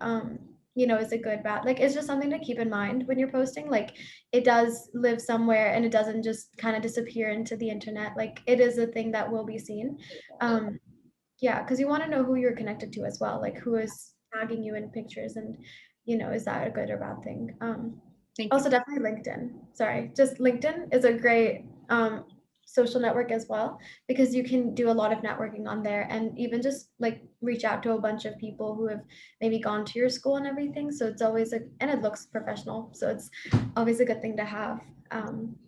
Is it good, bad? It's just something to keep in mind when you're posting. It does live somewhere, and it doesn't just kind of disappear into the internet. It is a thing that will be seen. Yeah, because you want to know who you're connected to as well, who is tagging you in pictures, and is that a good or bad thing? Also, definitely LinkedIn. Sorry, just LinkedIn is a great social network as well, because you can do a lot of networking on there, and even just reach out to a bunch of people who have maybe gone to your school and everything. So it's always and it looks professional, so it's always a good thing to have.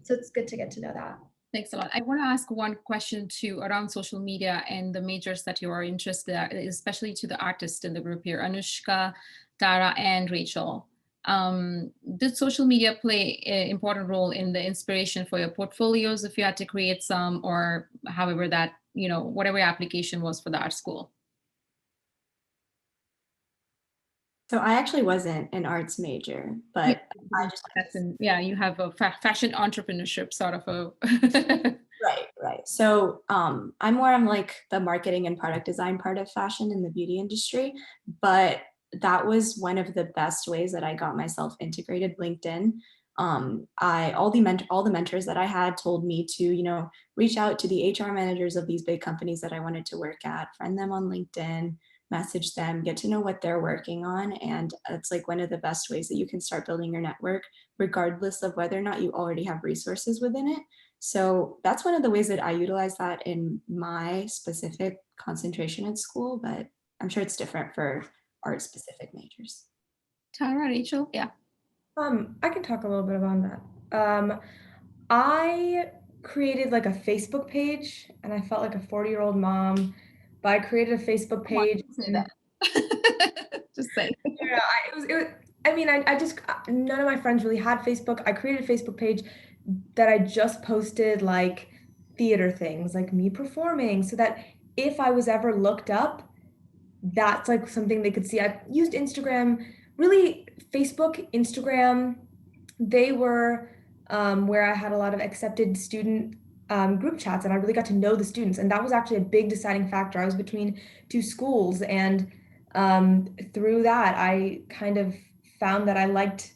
So it's good to get to know that. Thanks a lot. I want to ask one question too around social media and the majors that you are interested in, especially to the artists in the group here, Anushka, Tara, and Rachel. Did social media play an important role in the inspiration for your portfolios if you had to create some, or however that, whatever your application was for the art school? So I actually wasn't an arts major, but I just you have a fashion entrepreneurship sort of a right. So I'm more on the marketing and product design part of fashion in the beauty industry, but that was one of the best ways that I got myself integrated. LinkedIn. All the mentors that I had told me to reach out to the HR managers of these big companies that I wanted to work at, friend them on LinkedIn, message them, get to know what they're working on. And it's one of the best ways that you can start building your network, regardless of whether or not you already have resources within it. So that's one of the ways that I utilize that in my specific concentration at school, but I'm sure it's different for art specific majors. Tara, Rachel, yeah. I can talk a little bit about that. I created a Facebook page, and I felt like a 40-year-old mom, but I created a Facebook page. Say that. Just say. I just, none of my friends really had Facebook. I created a Facebook page that I just posted theater things, me performing, so that if I was ever looked up, that's like something they could see. I've used Instagram, really Facebook, Instagram. They were where I had a lot of accepted student group chats, and I really got to know the students. And that was actually a big deciding factor. I was between two schools, and through that, I kind of found that I liked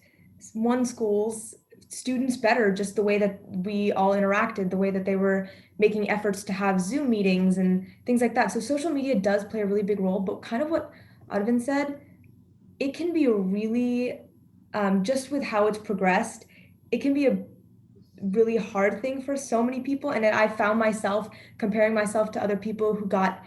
one school's students better, just the way that we all interacted, the way that they were making efforts to have Zoom meetings and things like that. So social media does play a really big role, but kind of what Arvin said, it can be a really, just with how it's progressed, it can be a really hard thing for so many people. And I found myself comparing myself to other people who got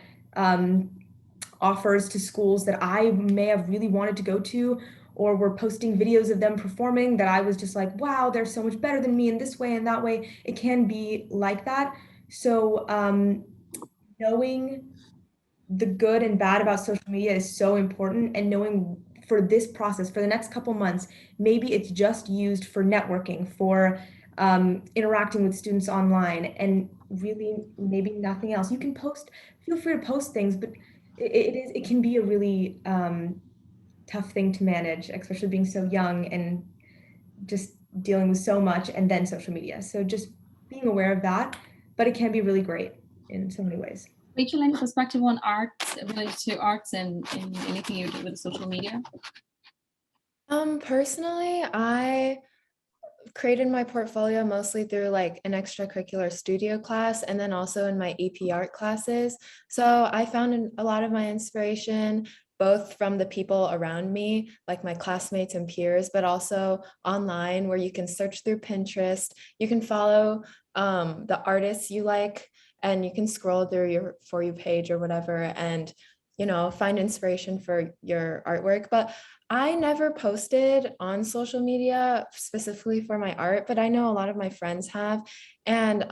offers to schools that I may have really wanted to go to, or were posting videos of them performing that I was just like, wow, they're so much better than me in this way and that way. It can be like that. So knowing the good and bad about social media is so important, and knowing for this process for the next couple months, maybe it's just used for networking, for interacting with students online, and really maybe nothing else. You can post, feel free to post things, but it can be a really tough thing to manage, especially being so young and just dealing with so much, and then social media. So just being aware of that, but it can be really great in so many ways. Rachel, any perspective on arts, related to arts and anything you do with social media? Personally, I created my portfolio mostly through like an extracurricular studio class, and then also in my AP art classes. So I found a lot of my inspiration both from the people around me, like my classmates and peers, but also online, where you can search through Pinterest. You can follow the artists you like, and you can scroll through your For You page or whatever, and find inspiration for your artwork. But I never posted on social media specifically for my art, but I know a lot of my friends have. And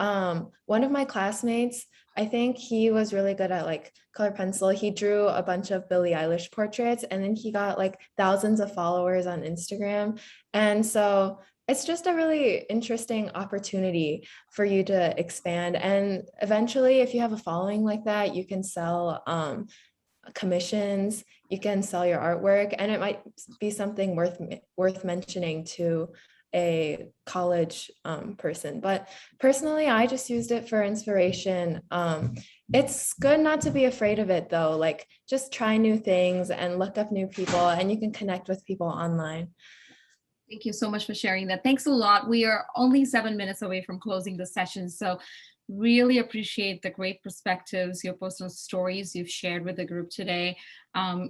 one of my classmates, I think he was really good at like color pencil. He drew a bunch of Billie Eilish portraits, and then he got like thousands of followers on Instagram. And so it's just a really interesting opportunity for you to expand. And eventually, if you have a following like that, you can sell commissions, you can sell your artwork, and it might be something worth mentioning to a college person. But personally, I just used it for inspiration. It's good not to be afraid of it though. Like, just try new things and look up new people, and you can connect with people online. Thank you so much for sharing that. Thanks a lot. We are only 7 minutes away from closing the session, so really appreciate the great perspectives, your personal stories you've shared with the group today. I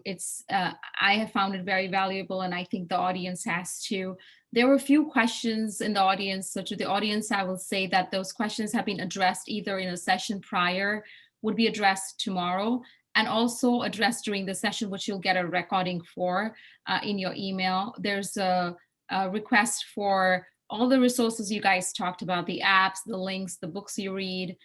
have found it very valuable, and I think the audience has too. There were a few questions in the audience. So to the audience, I will say that those questions have been addressed either in a session prior, would be addressed tomorrow, and also addressed during the session, which you'll get a recording for in your email. There's a request for all the resources you guys talked about, the apps, the links, the books you read,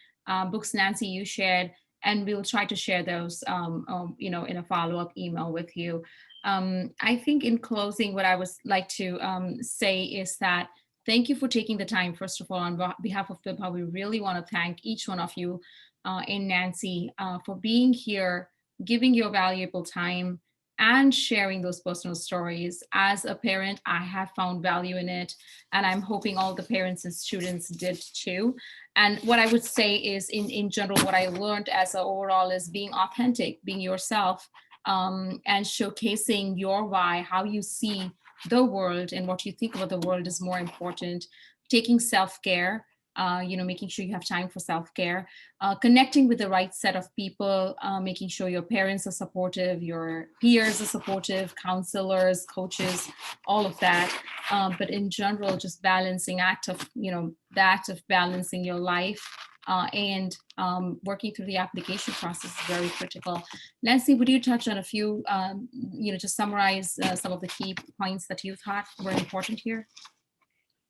books Nancy you shared, and we'll try to share those in a follow-up email with you. I think in closing, what I would like to say is that thank you for taking the time. First of all, on behalf of BIPA, we really want to thank each one of you and Nancy for being here, giving your valuable time, and sharing those personal stories. As a parent, I have found value in it, and I'm hoping all the parents and students did too. And what I would say is, in general, what I learned as an overall is being authentic, being yourself, and showcasing your why, how you see the world and what you think about the world is more important. Taking self-care, making sure you have time for self-care, connecting with the right set of people, making sure your parents are supportive, your peers are supportive, counselors, coaches, all of that. But in general, just balancing the act of balancing your life and working through the application process is very critical. Nancy, would you touch on a few, just summarize some of the key points that you thought were important here?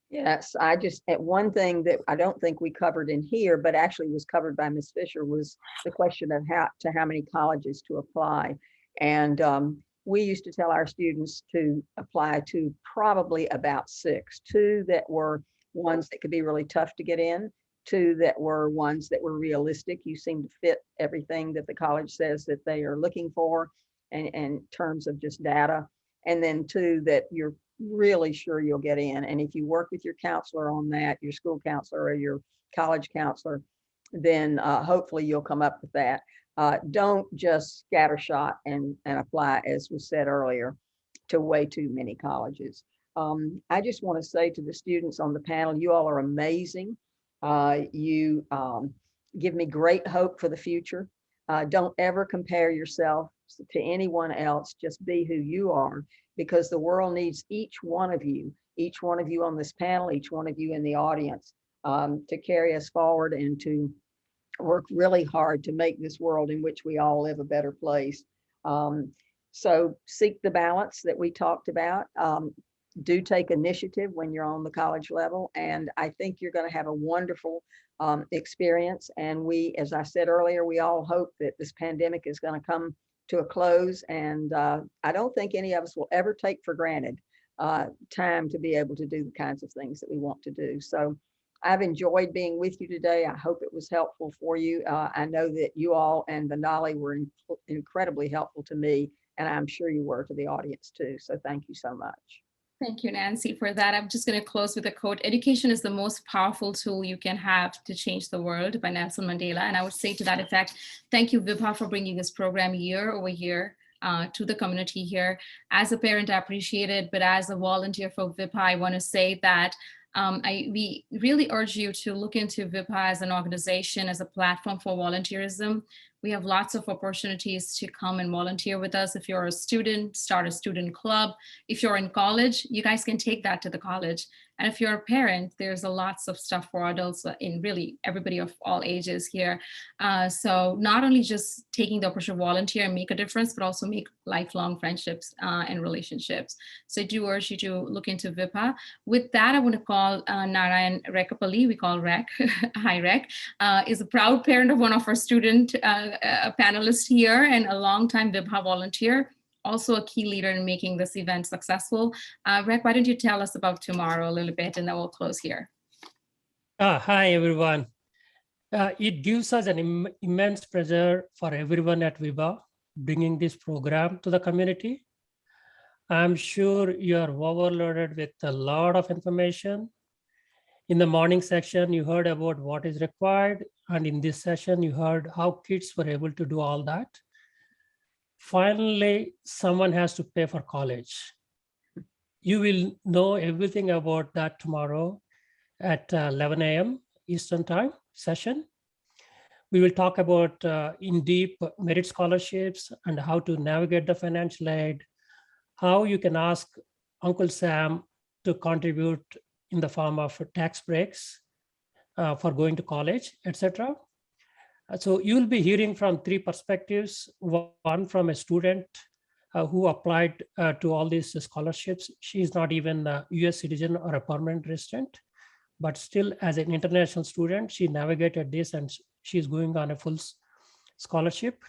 Yes, I just, one thing that I don't think we covered in here, but actually was covered by Ms. Fisher, was the question of how many colleges to apply. And we used to tell our students to apply to probably about 6, 2 that were ones that could be really tough to get in, 2 that were ones that were realistic. You seem to fit everything that the college says that they are looking for and in terms of just data. And then 2 that you're really sure you'll get in. And if you work with your counselor on that, your school counselor or your college counselor, then hopefully you'll come up with that. Don't just scattershot and apply, as was said earlier, to way too many colleges. I just want to say to the students on the panel, you all are amazing. You give me great hope for the future. Don't ever compare yourself to anyone else. Just be who you are, because the world needs each one of you on this panel, each one of you in the audience, to carry us forward and to work really hard to make this world in which we all live a better place. So seek the balance that we talked about. Do take initiative when you're on the college level. And I think you're going to have a wonderful experience. And we, as I said earlier, we all hope that this pandemic is going to come to a close. And I don't think any of us will ever take for granted time to be able to do the kinds of things that we want to do. So I've enjoyed being with you today. I hope it was helpful for you. I know that you all and Benali were incredibly helpful to me, and I'm sure you were to the audience too. So thank you so much. Thank you, Nancy, for that. I'm just going to close with a quote. Education is the most powerful tool you can have to change the world, by Nelson Mandela. And I would say to that effect, thank you, Vibha, for bringing this program year over year to the community here. As a parent, I appreciate it, but as a volunteer for VIPA, I want to say that we really urge you to look into VIPA as an organization, as a platform for volunteerism. We have lots of opportunities to come and volunteer with us. If you're a student, start a student club. If you're in college, you guys can take that to the college. And if you're a parent, there's lots of stuff for adults in really everybody of all ages here. So not only just taking the opportunity to volunteer and make a difference, but also make lifelong friendships and relationships. So I do urge you to look into VIPA. With that, I want to call Narayan Rekapalli, we call Rek, hi Rek, is a proud parent of one of our student panelists here and a longtime VIPA volunteer. Also a key leader in making this event successful. Rek, why don't you tell us about tomorrow a little bit, and then we'll close here. Hi, everyone. It gives us an immense pleasure for everyone at VIBA bringing this program to the community. I'm sure you are overloaded with a lot of information. In the morning section, you heard about what is required. And in this session, you heard how kids were able to do all that. Finally, someone has to pay for college. You will know everything about that tomorrow at 11 a.m. Eastern Time session. We will talk about in-depth merit scholarships and how to navigate the financial aid, how you can ask Uncle Sam to contribute in the form of tax breaks for going to college, etc. So you will be hearing from 3 perspectives. One from a student who applied to all these scholarships. She is not even a US citizen or a permanent resident, but still as an international student, she navigated this and she's going on a full scholarship.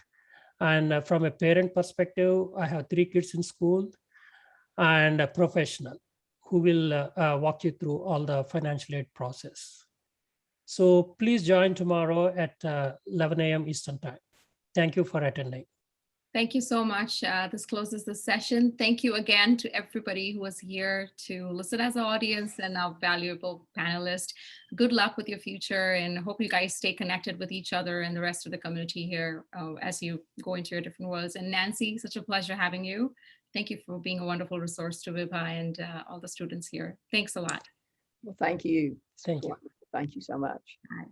And from a parent perspective, I have 3 kids in school and a professional who will walk you through all the financial aid process. So please join tomorrow at 11 a.m. Eastern Time. Thank you for attending. Thank you so much. This closes the session. Thank you again to everybody who was here to listen as an audience and our valuable panelists. Good luck with your future, and hope you guys stay connected with each other and the rest of the community here as you go into your different worlds. And Nancy, such a pleasure having you. Thank you for being a wonderful resource to VIPA and all the students here. Thanks a lot. Well, thank you. Thank you. Thank you so much. All right.